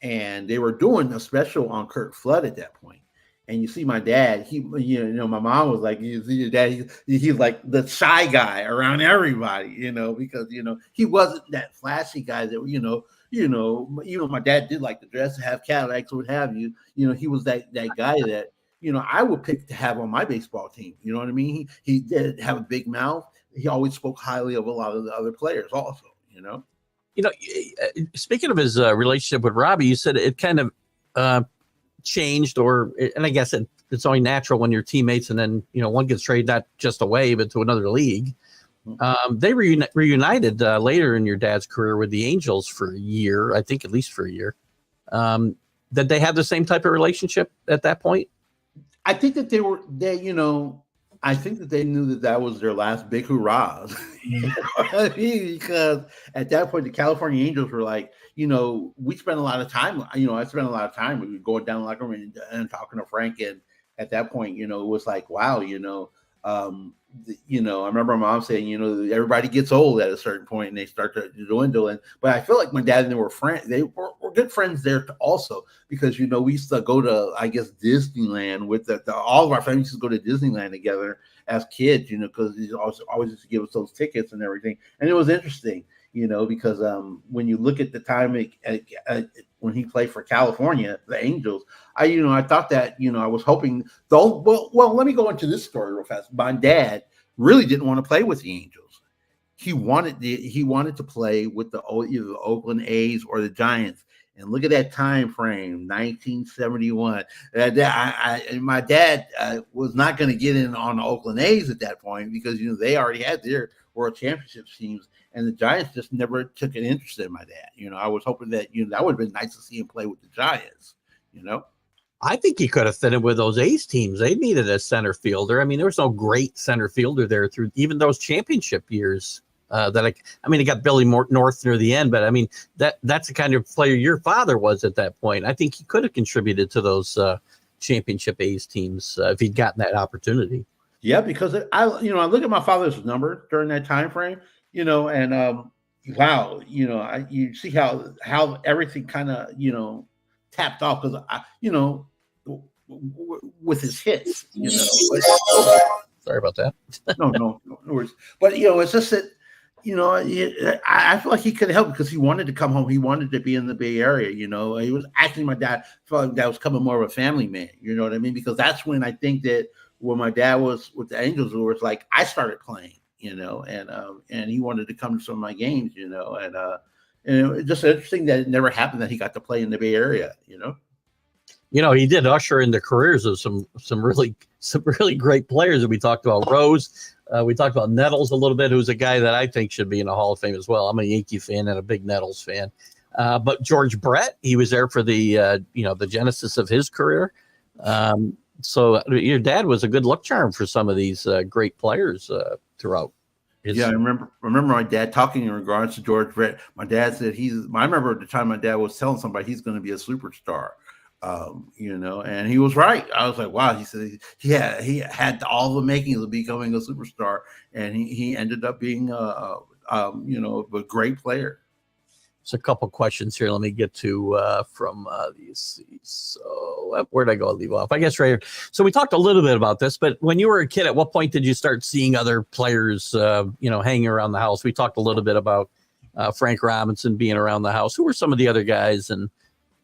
And they were doing a special on Curt Flood at that point. And you see my dad, my mom was like, you see your dad, he's like the shy guy around everybody, because, he wasn't that flashy guy that, my dad did like to dress, have Cadillacs, what have you. He was that guy that, I would pick to have on my baseball team. You know what I mean? He did have a big mouth. He always spoke highly of a lot of the other players also,
Speaking of his relationship with Robbie, you said it kind of changed, and I guess it's only natural when you're teammates, and then one gets traded not just away but to another league. They reunited later in your dad's career with the Angels for a year, I think, at least for a year. Did they have the same type of relationship at that point?
I think that I think that they knew that was their last big hurrahs. Because at that point, the California Angels were like, we spent a lot of time, I spent a lot of time going down the locker room and talking to Frank. And at that point, it was like, wow, I remember my mom saying, everybody gets old at a certain point and they start to dwindle. But I feel like my dad and they were friends. They were good friends there also because, we used to go to, I guess, Disneyland with all of our families used to go to Disneyland together as kids, because he always used to give us those tickets and everything. And it was interesting, because when you look at the time when he played for California, the Angels, I thought that, I was hoping well, let me go into this story real fast. My dad really didn't want to play with the Angels. He wanted to play with either the Oakland A's or the Giants. And look at that time frame, 1971. My dad was not going to get in on the Oakland A's at that point because they already had their World Championship teams, and the Giants just never took an interest in my dad. I was hoping that that would have been nice to see him play with the Giants.
I think he could have fit in with those A's teams. They needed a center fielder. I mean, there was no great center fielder there through even those championship years. I mean, he got Billy North near the end, but I mean, that's the kind of player your father was at that point. I think he could have contributed to those championship A's teams if he'd gotten that opportunity.
Yeah, because I look at my father's number during that time frame, and wow, you see how everything kind of tapped off because with his hits,
Sorry about that.
no worries. But it's just that I feel like he could help because he wanted to come home. He wanted to be in the Bay Area. He was actually my dad. Felt like that was coming more of a family man. You know what I mean? Because that's when I think that when my dad was with the Angels, it was like I started playing. And he wanted to come to some of my games. And it's just interesting that it never happened that he got to play in the Bay Area.
He did usher in the careers of some really great players that we talked about. Rose, we talked about Nettles a little bit, who's a guy that I think should be in the Hall of Fame as well. I'm a Yankee fan and a big Nettles fan. But George Brett, he was there for the the genesis of his career. So your dad was a good luck charm for some of these great players throughout.
I remember my dad talking in regards to George Brett. My dad said I remember at the time my dad was telling somebody he's going to be a superstar. And he was right. I was like, wow. He said he had all the makings of becoming a superstar, and he ended up being a great player.
There's a couple questions here. Let me get to from these. So where'd I go? Leave off. I guess right here. So we talked a little bit about this, but when you were a kid, at what point did you start seeing other players, hanging around the house? We talked a little bit about Frank Robinson being around the house. Who were some of the other guys, and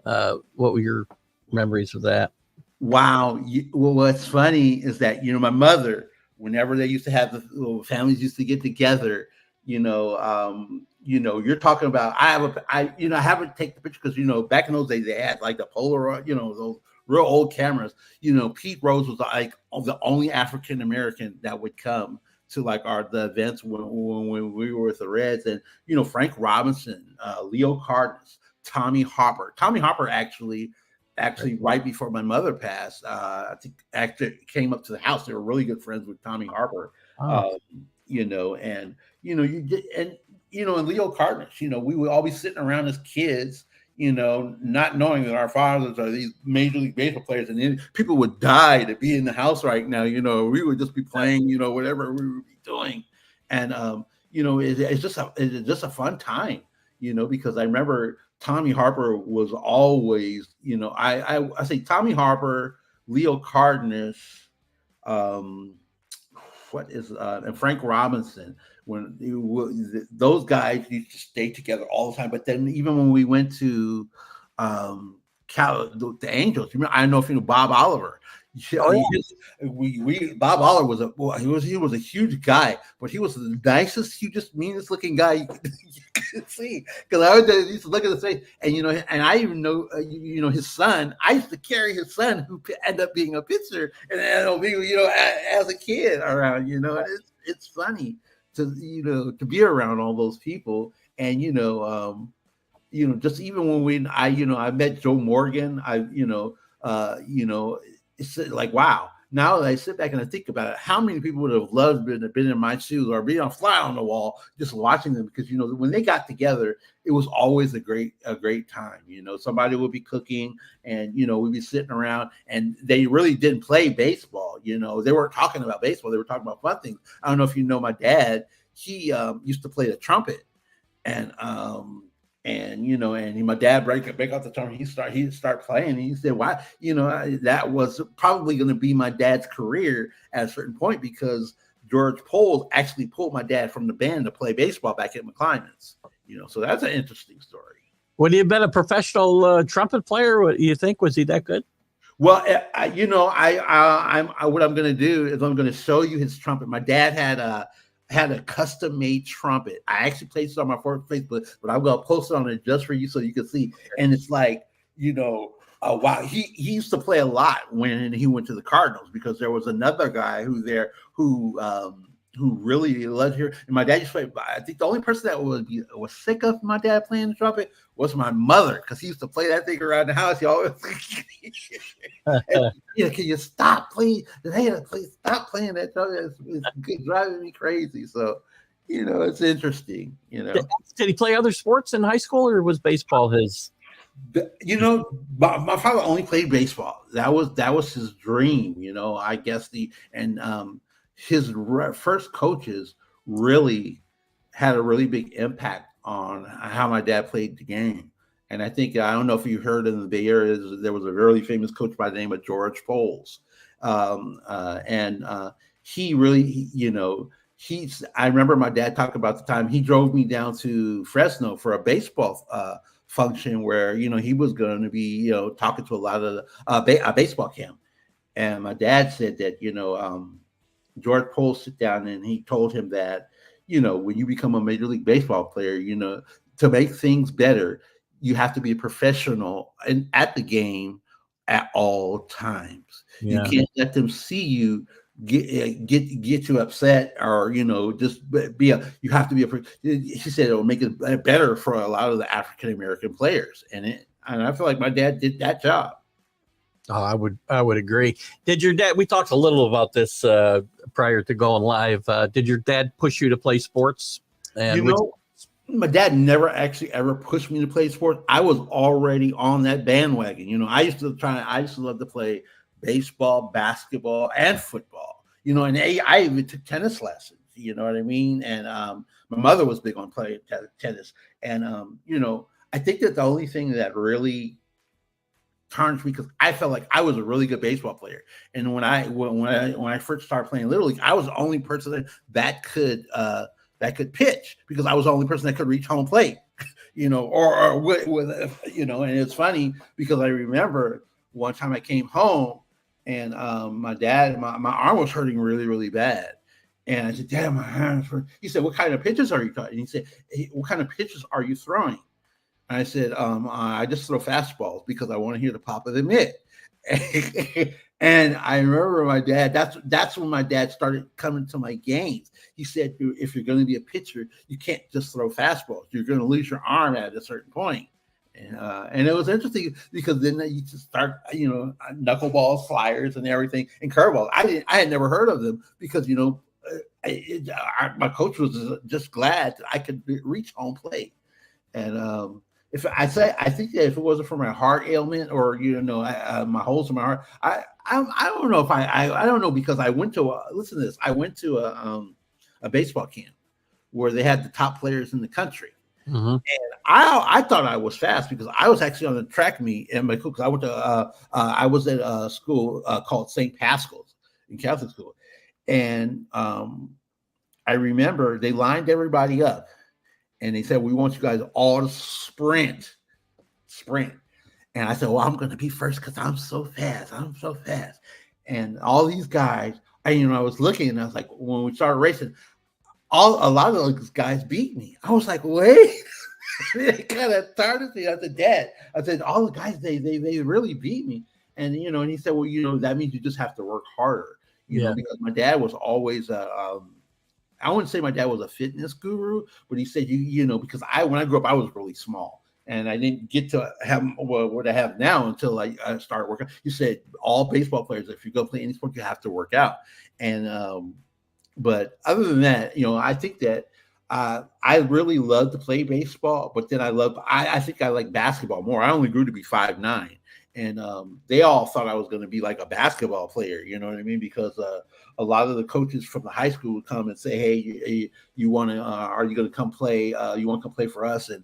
what were your memories of that?
Wow. Well, what's funny is that, my mother, whenever they used to have the families used to get together, you're talking about, I haven't taken the picture because, back in those days they had like the Polaroid, those real old cameras. Pete Rose was like the only African-American that would come to like the events when we were with the Reds, and, Frank Robinson, Leo Cardenas, Tommy Hopper actually right before my mother passed, I think actually came up to the house. They were really good friends with Tommy Harper. And Leo Cardenas, we would all be sitting around as kids, not knowing that our fathers are these Major League Baseball players, and then people would die to be in the house right now. We would just be playing, whatever we would be doing. And it's just a fun time, because I remember Tommy Harper was always, I say Tommy Harper, Leo Cardenas, and Frank Robinson, those guys used to stay together all the time. But then even when we went to the Angels, I don't know if you know Bob Oliver. Bob Oliver was a huge guy, but he was the nicest, hugest, meanest looking guy you could see. Because I used to look at his face, and and I even know his son. I used to carry his son, who ended up being a pitcher, and as a kid around. It's funny to be around all those people, and just even when I met Joe Morgan, it's like, wow. Now that I sit back and I think about it, how many people would have loved to have been in my shoes or being a fly on the wall just watching them? Because when they got together, it was always a great time. Somebody would be cooking, and we'd be sitting around, and they really didn't play baseball. They weren't talking about baseball; they were talking about fun things. I don't know if you know my dad. He used to play the trumpet, and my dad break out the trumpet. He'd start playing. And he said, "Why? That was probably going to be my dad's career at a certain point, because George Poles actually pulled my dad from the band to play baseball back at McClymonds. So that's an interesting story."
Would he have been a professional trumpet player? What do you think? Was he that good?
Well, what I'm going to do is I'm going to show you his trumpet. My dad had a custom-made trumpet. I actually placed it on my Facebook, but I'm going to post it on it just for you so you can see. And it's like, wow, he used to play a lot when he went to the Cardinals, because there was another guy who really loved here. And my dad used to play. I think the only person that was sick of my dad playing the trumpet was my mother, because he used to play that thing around the house. He always, can you stop playing? Hey, please stop playing that trumpet. It's driving me crazy. So, it's interesting.
Did he play other sports in high school, or was baseball his?
My father only played baseball. That was his dream. I guess his first coaches really had a really big impact on how my dad played the game. And I don't know if you heard in the Bay Area, there was a really famous coach by the name of George Poles. And he really, I remember my dad talking about the time he drove me down to Fresno for a baseball function where, he was going to be, talking to a lot of a baseball camp. And my dad said that, George Poles sit down and he told him that, when you become a Major League Baseball player, to make things better, you have to be a professional and at the game at all times. Yeah. You can't let them see you get you upset or just you have to be he said it'll make it better for a lot of the African American players, and I feel like my dad did that job.
Oh, I would agree. Did your dad? We talked a little about this prior to going live. Did your dad push you to play sports? And
my dad never actually ever pushed me to play sports. I was already on that bandwagon. I used to love to play baseball, basketball, and football. And I even took tennis lessons. You know what I mean? And my mother was big on playing tennis. And I think that the only thing that really tarnished me, because I felt like I was a really good baseball player. And when I first started playing Little League, I was the only person that could pitch, because I was the only person that could reach home plate. Or with and it's funny because I remember one time I came home and my dad, my arm was hurting really, really bad. And I said, Dad, my arm's hurting. He said, what kind of pitches are you throwing? And he said, hey, what kind of pitches are you throwing? And I said, I just throw fastballs because I want to hear the pop of the mitt. And I remember my dad, that's when my dad started coming to my games. He said, if you're going to be a pitcher, you can't just throw fastballs. You're going to lose your arm at a certain point. And it was interesting because then you just start, knuckleballs, flyers, and everything, and curveballs. I had never heard of them because, my coach was just glad that I could reach home plate. And I think that if it wasn't for my heart ailment or my holes in my heart, I don't know if I don't know, because I went to listen to this. I went to a baseball camp where they had the top players in the country. Mm-hmm. And I thought I was fast because I was actually on the track meet in my school, because I was at a school called St. Pascal's in Catholic school. And I remember they lined everybody up and they said, we want you guys all to sprint. And I said, well, I'm going to be first because I'm so fast. And all these guys, I was looking and I was like, when we started racing, a lot of those guys beat me. I was like, wait, it kind of started me. I said, Dad, all the guys, they really beat me. And, and he said, well, that means you just have to work harder, because my dad was always, I wouldn't say my dad was a fitness guru, but he said, because when I grew up, I was really small and I didn't get to have what I have now until I started working. He said, all baseball players, if you go play any sport, you have to work out. And, but other than that, I think that I really love to play baseball, but then I think I like basketball more. I only grew to be 5'9", and they all thought I was going to be like a basketball player. You know what I mean? Because a lot of the coaches from the high school would come and say, "Hey, you want to? Are you going to come play? You want to come play for us?" And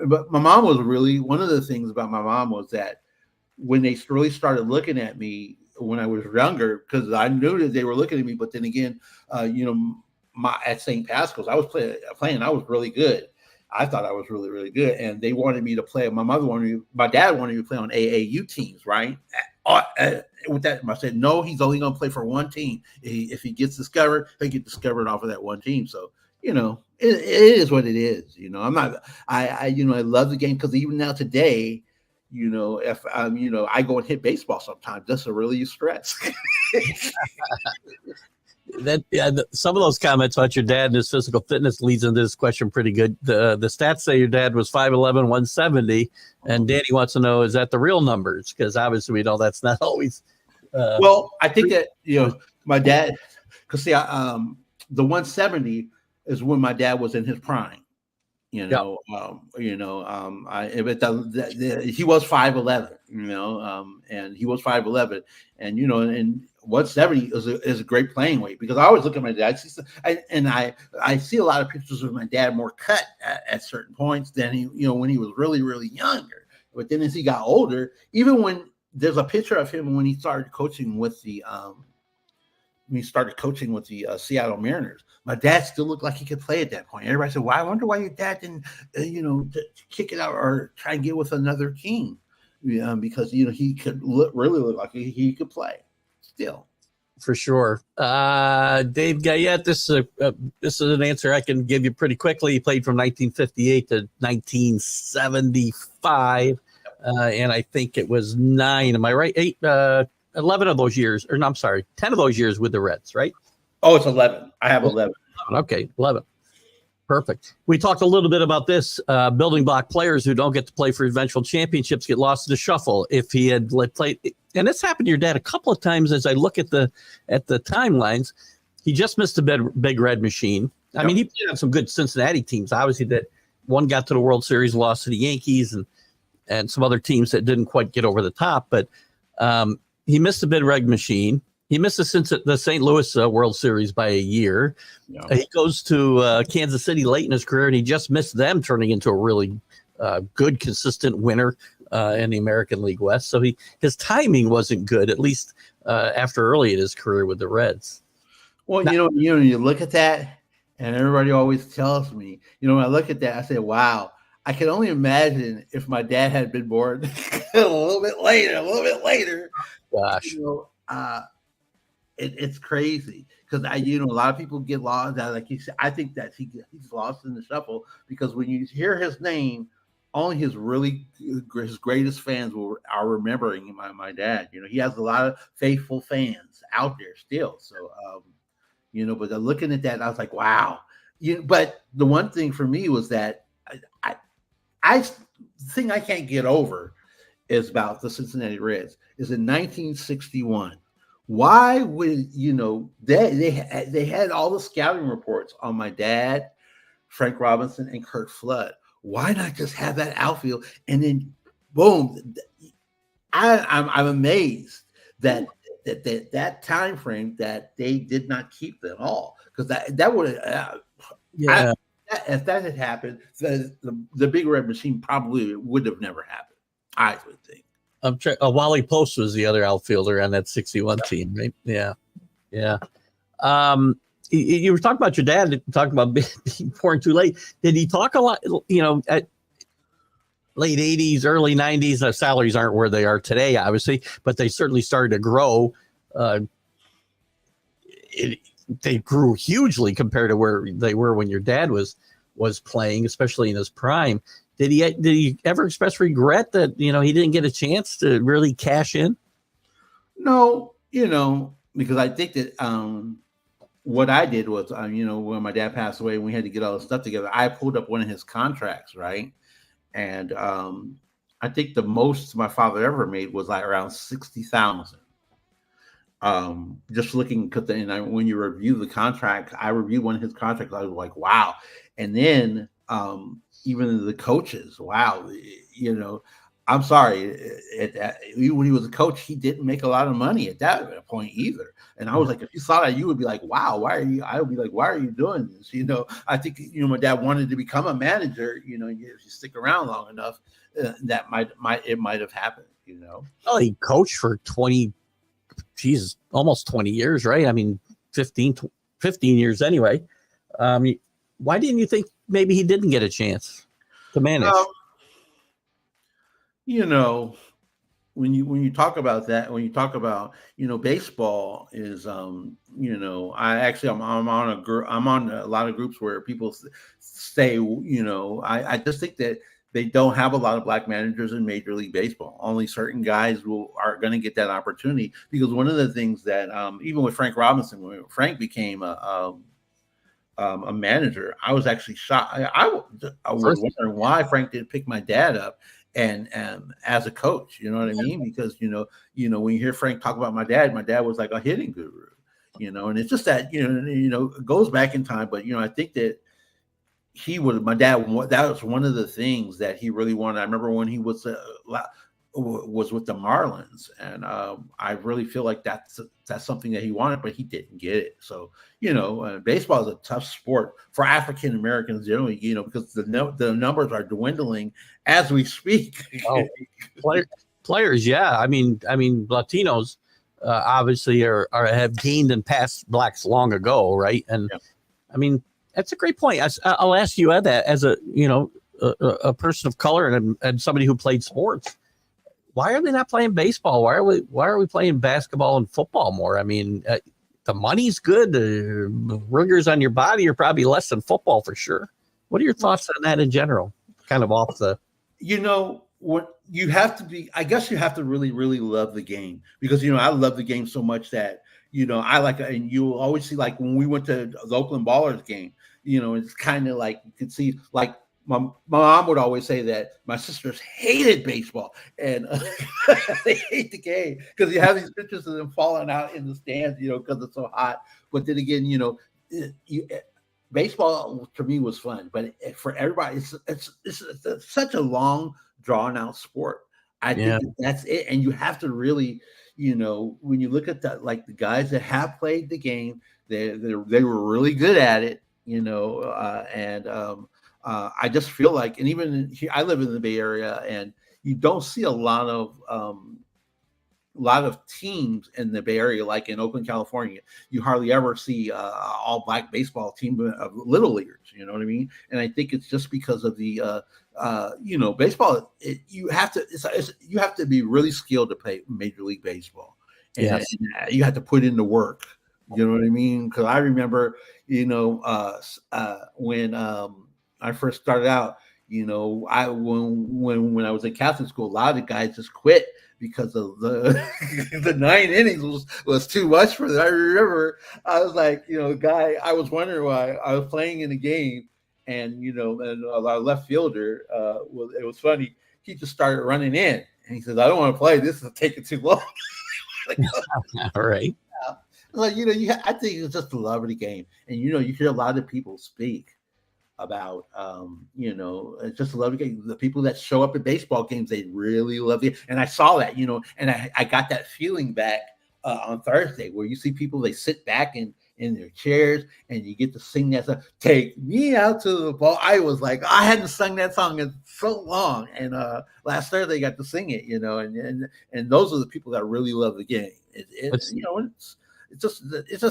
but my mom was really, one of the things about my mom was that when they really started looking at me when I was younger, because I knew that they were looking at me, but then again, at St. Pascal's, I was playing. I was really good. I thought I was really, really good, and they wanted me to play. My dad wanted me to play on AAU teams, right? With that, I said no. He's only going to play for one team. If he gets discovered, he'll get discovered off of that one team. So it is what it is. I'm not. I love the game because even now today, if I go and hit baseball sometimes just to relieve stress.
Some of those comments about your dad and his physical fitness leads into this question pretty good. The stats say your dad was 5'11", 170, and Danny wants to know, is that the real numbers? Because obviously we know that's not always.
Well, I think that my dad, because see, the 170, is when my dad was in his prime. You
Yep.
know, he was 5'11", and he was 5'11", and and 170 is a great playing weight, because I always look at my dad, I see a lot of pictures of my dad more cut at certain points than when he was really, really younger. But then as he got older, even when there's a picture of him when he started coaching with the Seattle Mariners, my dad still looked like he could play at that point. Everybody said, "Well, I wonder why your dad didn't, kick it out or try and get with another team," because he could really look like he could play still.
For sure. Dave Gayette, this is an answer I can give you pretty quickly. He played from 1958 to 1975, and I think it was 9. Am I right? 11 of those years, or no, I'm sorry, 10 of those years with the Reds, right?
Oh, it's 11. I have 11.
Okay, 11. Perfect. We talked a little bit about this. Building block players who don't get to play for eventual championships get lost in the shuffle. If he had played, and it's happened to your dad a couple of times as I look at the timelines, he just missed a big red machine. I mean, he played on some good Cincinnati teams. Obviously, that one got to the World Series, lost to the Yankees, and some other teams that didn't quite get over the top. But he missed a big red machine. He missed the St. Louis World Series by a year. Yeah. He goes to Kansas City late in his career, and he just missed them turning into a really good, consistent winner in the American League West. So his timing wasn't good, at least after early in his career with the Reds.
Well, now, you look at that, and everybody always tells me, when I look at that, I say, wow, I can only imagine if my dad had been born a little bit later.
Gosh.
It's crazy, because a lot of people get lost. Like you said, I think that he's lost in the shuffle, because when you hear his name, only his greatest fans are remembering my dad. He has a lot of faithful fans out there still. So, but looking at that, I was like, wow. But the one thing for me was that the thing I can't get over is about the Cincinnati Reds is in 1961. Why would they had all the scouting reports on my dad, Frank Robinson, and Kurt Flood? Why not just have that outfield, and then boom? I'm amazed that time frame that they did not keep them all, because that would if that had happened, the big red machine probably would have never happened, I would think.
Wally Post was the other outfielder on that 61 team, right? Yeah. You were talking about your dad, talking about being born too late. Did he talk a lot, at late 80s, early 90s? Salaries aren't where they are today, obviously, but they certainly started to grow. They grew hugely compared to where they were when your dad was playing, especially in his prime. Did he ever express regret that, he didn't get a chance to really cash in?
No, because I think that what I did was, when my dad passed away and we had to get all the stuff together, I pulled up one of his contracts, right? And I think the most my father ever made was like around $60,000. Just looking, because when you review the contract, I reviewed one of his contracts. I was like, wow. And then even the coaches, wow, I'm sorry. When he was a coach, he didn't make a lot of money at that point either. And I was like, if you saw that, you would be like, wow, I would be like, why are you doing this? I think, my dad wanted to become a manager, if you stick around long enough, that might have happened,
Well, he coached for almost 20 years, right? I mean, 15 years anyway. Why didn't you think maybe he didn't get a chance to manage?
When you talk about that, when you talk about, baseball is, I'm on a lot of groups where people say, I just think that they don't have a lot of black managers in Major League Baseball. Only certain guys are going to get that opportunity, because one of the things that even with Frank Robinson, when Frank became a manager, I was actually shocked. I was wondering why Frank didn't pick my dad up and as a coach, you know what I mean? Because when you hear Frank talk about my dad was like a hitting guru, and it's just that, it goes back in time. But, I think that my dad, that was one of the things that he really wanted. I remember when he was with the Marlins, and I really feel like that's something that he wanted, but he didn't get it. So, baseball is a tough sport for African Americans generally, because the numbers are dwindling as we speak.
Oh, players, yeah. I mean, Latinos obviously have gained and passed blacks long ago, right? And yeah. I mean, that's a great point. I'll ask you that as a person of color and somebody who played sports. Why are they not playing baseball? Why are we playing basketball and football more? I mean, the money's good. The rigors on your body are probably less than football for sure. What are your thoughts on that in general? Kind of off the.
What you have to be, I guess you have to really, really love the game, because, I love the game so much that, I like, and you always see, like, when we went to the Oakland Ballers game, it's kind of like, you could see, like, my mom would always say that my sisters hated baseball, and they hate the game because you have these pictures of them falling out in the stands, because it's so hot. But then again, baseball to me was fun, but for everybody, it's such a long, drawn out sport. I think that's it, and you have to really, when you look at the guys that have played the game, they were really good at it, I just feel like, and even here, I live in the Bay Area, and you don't see a lot of teams in the Bay Area, like in Oakland, California. You hardly ever see all black baseball team of little leaguers. You know what I mean? And I think it's just because of the baseball. You have to be really skilled to play Major League Baseball, and you have to put in the work. You know what I mean? Because I remember, when I first started out, when I was in Catholic school, a lot of the guys just quit because of the 9 innings was too much for them. I remember I was like, guy, I was wondering why I was playing in a game, and and our left fielder, it was funny. He just started running in, and he says, "I don't want to play. This is taking too long."
All right.
Like, I think it's just the love of the game, and you hear a lot of people speak about it's just love the game. The people that show up at baseball games, they really love it, and I saw that, and I got that feeling back on Thursday, where you see people, they sit back in their chairs, and you get to sing that song, "Take Me Out to the Ball." I was like, I hadn't sung that song in so long, and last Thursday I got to sing it, and those are the people that really love the game. It's just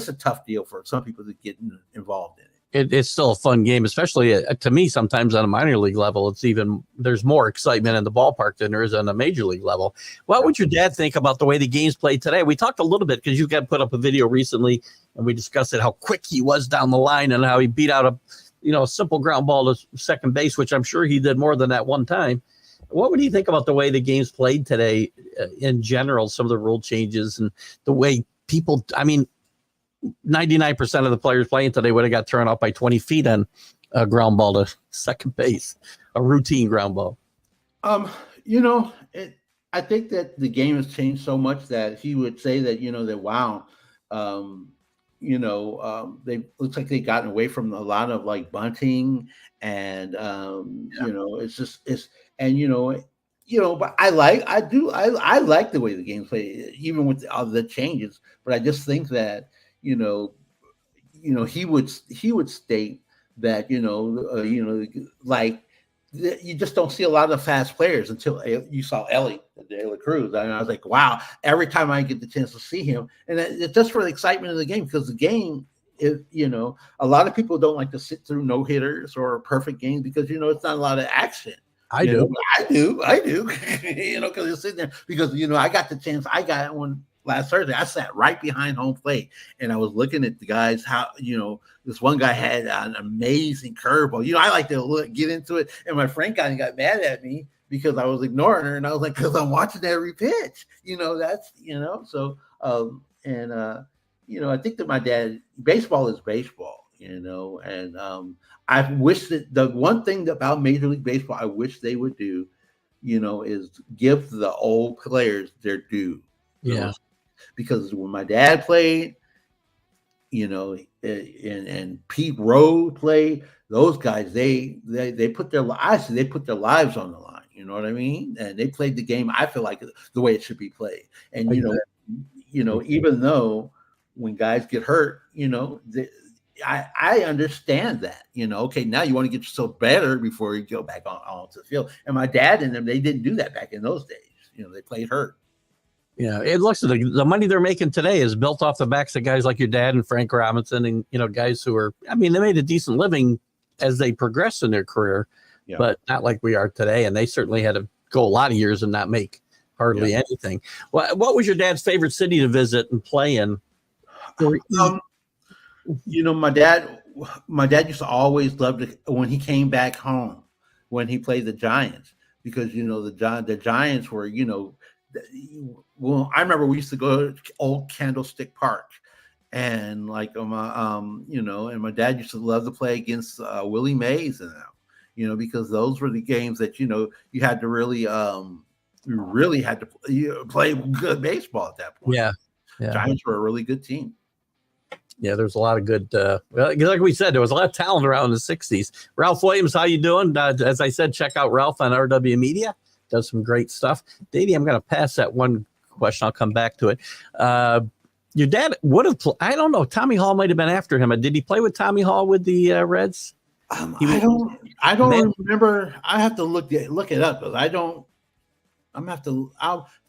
a tough deal for some people to get involved in it.
It's still a fun game, especially to me. Sometimes on a minor league level, there's more excitement in the ballpark than there is on a major league level. What would your dad think about the way the game's played today? We talked a little bit because you got put up a video recently, and we discussed how quick he was down the line and how he beat out a simple ground ball to second base, which I'm sure he did more than that one time. What would he think about the way the game's played today in general? Some of the rule changes and the way people. 99% of the players playing today would have got thrown out by 20 feet on a ground ball to second base, a routine ground ball.
I think that the game has changed so much that he would say that, that, wow, they looks like they've gotten away from a lot of like bunting and, but I like the way the game played, even with all the changes, but I just think that, he would state that, you just don't see a lot of fast players until you saw Ellie De La Cruz. And I was like, wow, every time I get the chance to see him, and it's just for the excitement of the game, because the game is, a lot of people don't like to sit through no hitters or perfect games because, it's not a lot of action.
I do,
because you're sitting there because, I got the chance. I got one last Thursday. I sat right behind home plate, and I was looking at the guys, how, this one guy had an amazing curveball. I like to get into it, and my friend kind of got mad at me because I was ignoring her, and I was like, because I'm watching every pitch. So, I think that my dad, baseball is baseball, and I wish that the one thing about Major League Baseball I wish they would do, is give the old players their due.
Yeah.
Because when my dad played, and Pete Rose played. Those guys, they put their lives on the line. You know what I mean? And they played the game, I feel like, the way it should be played. And even though when guys get hurt, I understand that. Okay, now you want to get yourself better before you go back onto the field. And my dad and them, they didn't do that back in those days. They played hurt.
Yeah, it looks like the money they're making today is built off the backs of guys like your dad and Frank Robinson, and guys who are. I mean, they made a decent living as they progressed in their career, but not like we are today. And they certainly had to go a lot of years and not make hardly anything. What was your dad's favorite city to visit and play in?
My dad used to always love when he came back home when he played the Giants, because the Giants were well, I remember we used to go to Old Candlestick Park, and and my dad used to love to play against Willie Mays and them, because those were the games that you had to really play good baseball at that point.
Yeah.
Giants were a really good team.
Yeah, there's a lot of good. Like we said, there was a lot of talent around in the '60s. Ralph Williams, how you doing? As I said, check out Ralph on RW Media. Does some great stuff. Davey, I'm going to pass that one question. I'll come back to it. Your dad would have. I don't know. Tommy Hall might have been after him. Did he play with Tommy Hall with the Reds?
I don't remember. I have to look it up, because I don't. I'll have to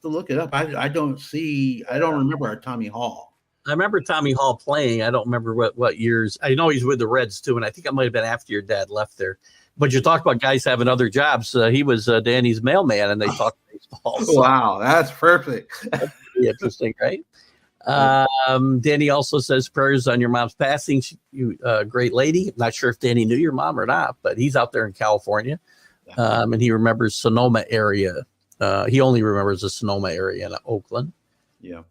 look it up. I don't remember our Tommy Hall.
I remember Tommy Hall playing. I don't remember what years. I know he's with the Reds too, and I think it might have been after your dad left there. But you talk about guys having other jobs. He was Danny's mailman, and they talked baseball. So.
Wow, that's perfect.
That's pretty interesting, right? Danny also says prayers on your mom's passing. You great lady. Not sure if Danny knew your mom or not, but he's out there in California, and he remembers Sonoma area. He only remembers the Sonoma area in Oakland.
Yeah.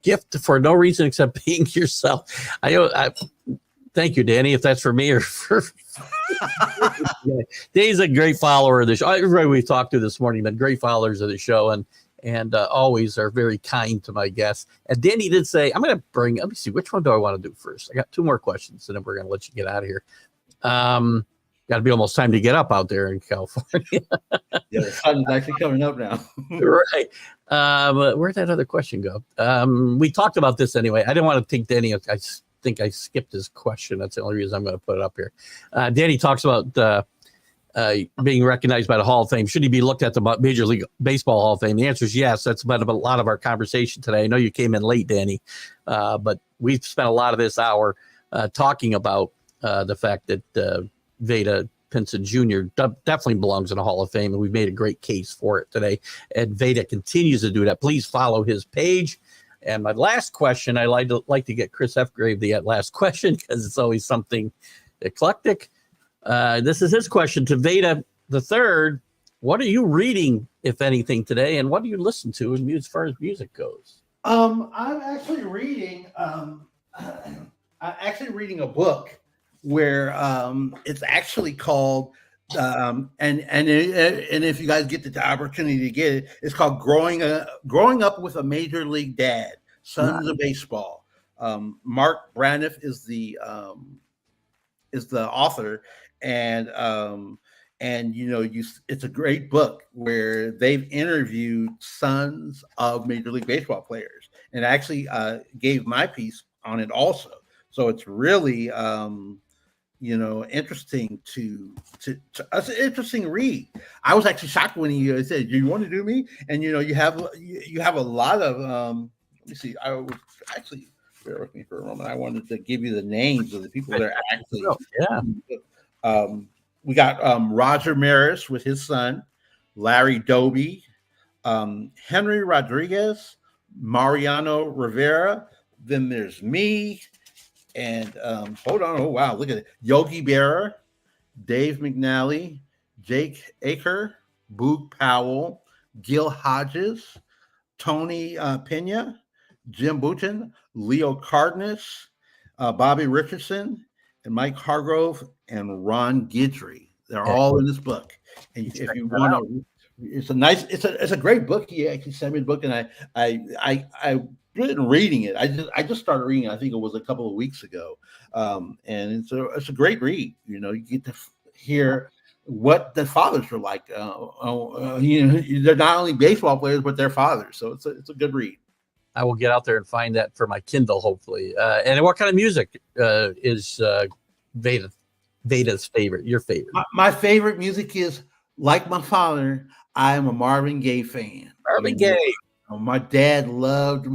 Gift for no reason except being yourself. I thank you, Danny, if that's for me or for Danny's a great follower of the show. Everybody we've talked to this morning been great followers of the show, and always are very kind to my guests. And Danny did say, let me see, which one do I want to do first? I got two more questions, and then we're going to let you get out of here. Got to be almost time to get up out there in California.
Yeah, the sun is actually coming up now.
Right. Where'd that other question go? We talked about this anyway. I didn't want to think Danny. I think I skipped his question. That's the only reason I'm going to put it up here. Danny talks about being recognized by the Hall of Fame. Should he be looked at the Major League Baseball Hall of Fame? The answer is yes. That's been a lot of our conversation today. I know you came in late, Danny, but we've spent a lot of this hour talking about the fact that Vada Pinson Jr. Definitely belongs in the Hall of Fame, and we've made a great case for it today. And Vada continues to do that. Please follow his page. And my last question, I like to get Chris Fgrave the last question, because it's always something eclectic. This is his question to Vada the Third. What are you reading, if anything, today, and what do you listen to as far as music goes?
I'm actually reading. A book where it's actually called and if you guys get the opportunity to get it, it's called growing up with a Major League Dad, Sons of Baseball. Mark Braniff is the author, and it's a great book where they've interviewed sons of Major League Baseball players, and actually gave my piece on it also. So it's really interesting it's an interesting read. I was actually shocked when he said, "Do you want to do me?" And you have a lot of let me see. I was actually, bear with me for a moment. I wanted to give you the names of the people that are actually. We got Roger Maris with his son, Larry Doby, Henry Rodriguez, Mariano Rivera. Then there's me. And hold on, oh wow, look at it. Yogi Berra, Dave McNally, Jake Aker, Boog Powell, Gil Hodges, Tony Pena, Jim Bouton, Leo Cardenas, Bobby Richardson, and Mike Hargrove, and Ron Guidry. They're all in this book. And if you want to It's a great book. He actually sent me the book, and I been reading it. I just started reading it. I think it was a couple of weeks ago, and it's a great read. You know, you get to hear what the fathers were like. You know, they're not only baseball players, but they're fathers. So it's a good read.
I will get out there and find that for my Kindle, hopefully. And what kind of music is Vada's favorite? Your favorite?
My favorite music is, like my father, I am a Marvin Gaye fan.
Marvin Gaye.
My dad loved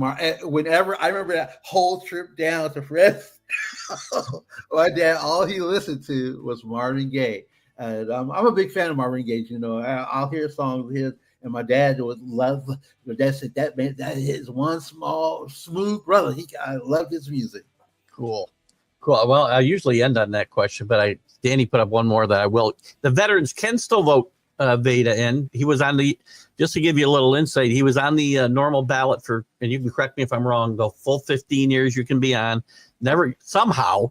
whenever I remember that whole trip down to Fred. My dad, all he listened to was Marvin Gaye, and I'm a big fan of Marvin Gaye. You know, I'll hear songs of his, and my dad would love. My dad said that man, that is one small smooth brother. I love his music.
Cool. Well, I usually end on that question, but Danny put up one more that I will. The veterans can still vote Vada in. He was on just to give you a little insight, he was on the normal ballot for, and you can correct me if I'm wrong, the full 15 years you can be on. Never somehow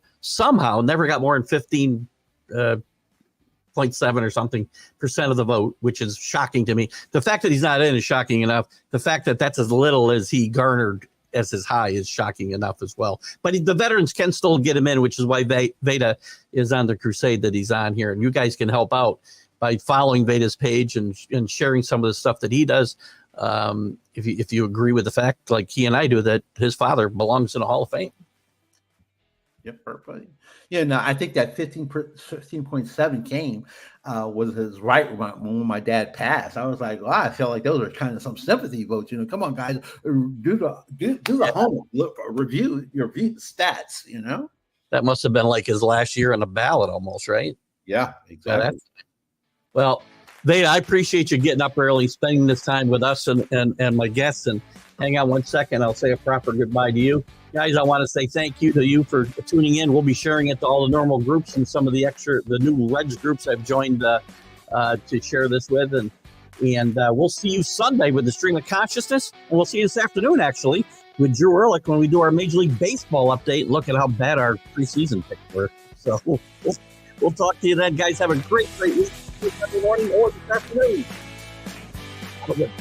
never got more than 15.7 or something % of the vote, which is shocking to me. The fact that he's not in is shocking enough. The fact that that's as little as he garnered as his high is shocking enough as well. But the veterans can still get him in, which is why Vada is on the crusade that he's on here. And you guys can help out by following Vada's page and sharing some of the stuff that he does. If you agree with the fact, like he and I do, that his father belongs in the Hall of Fame.
Yep, perfect. Yeah, no, I think that 15.7 came was his right when my dad passed. I was like, I felt like those are kind of some sympathy votes. You know, come on, guys, do the homework, review the stats. You know,
that must have been like his last year on the ballot, almost, right?
Yeah, exactly.
Well, Vada, I appreciate you getting up early, spending this time with us and my guests. And hang on one second, I'll say a proper goodbye to you. Guys, I want to say thank you to you for tuning in. We'll be sharing it to all the normal groups and some of the new Reds groups I've joined to share this with. And we'll see you Sunday with the Stream of Consciousness. And we'll see you this afternoon, actually, with Drew Ehrlich when we do our Major League Baseball update. Look at how bad our preseason picks were. So we'll talk to you then, guys. Have a great week. Every morning or this afternoon. Have a good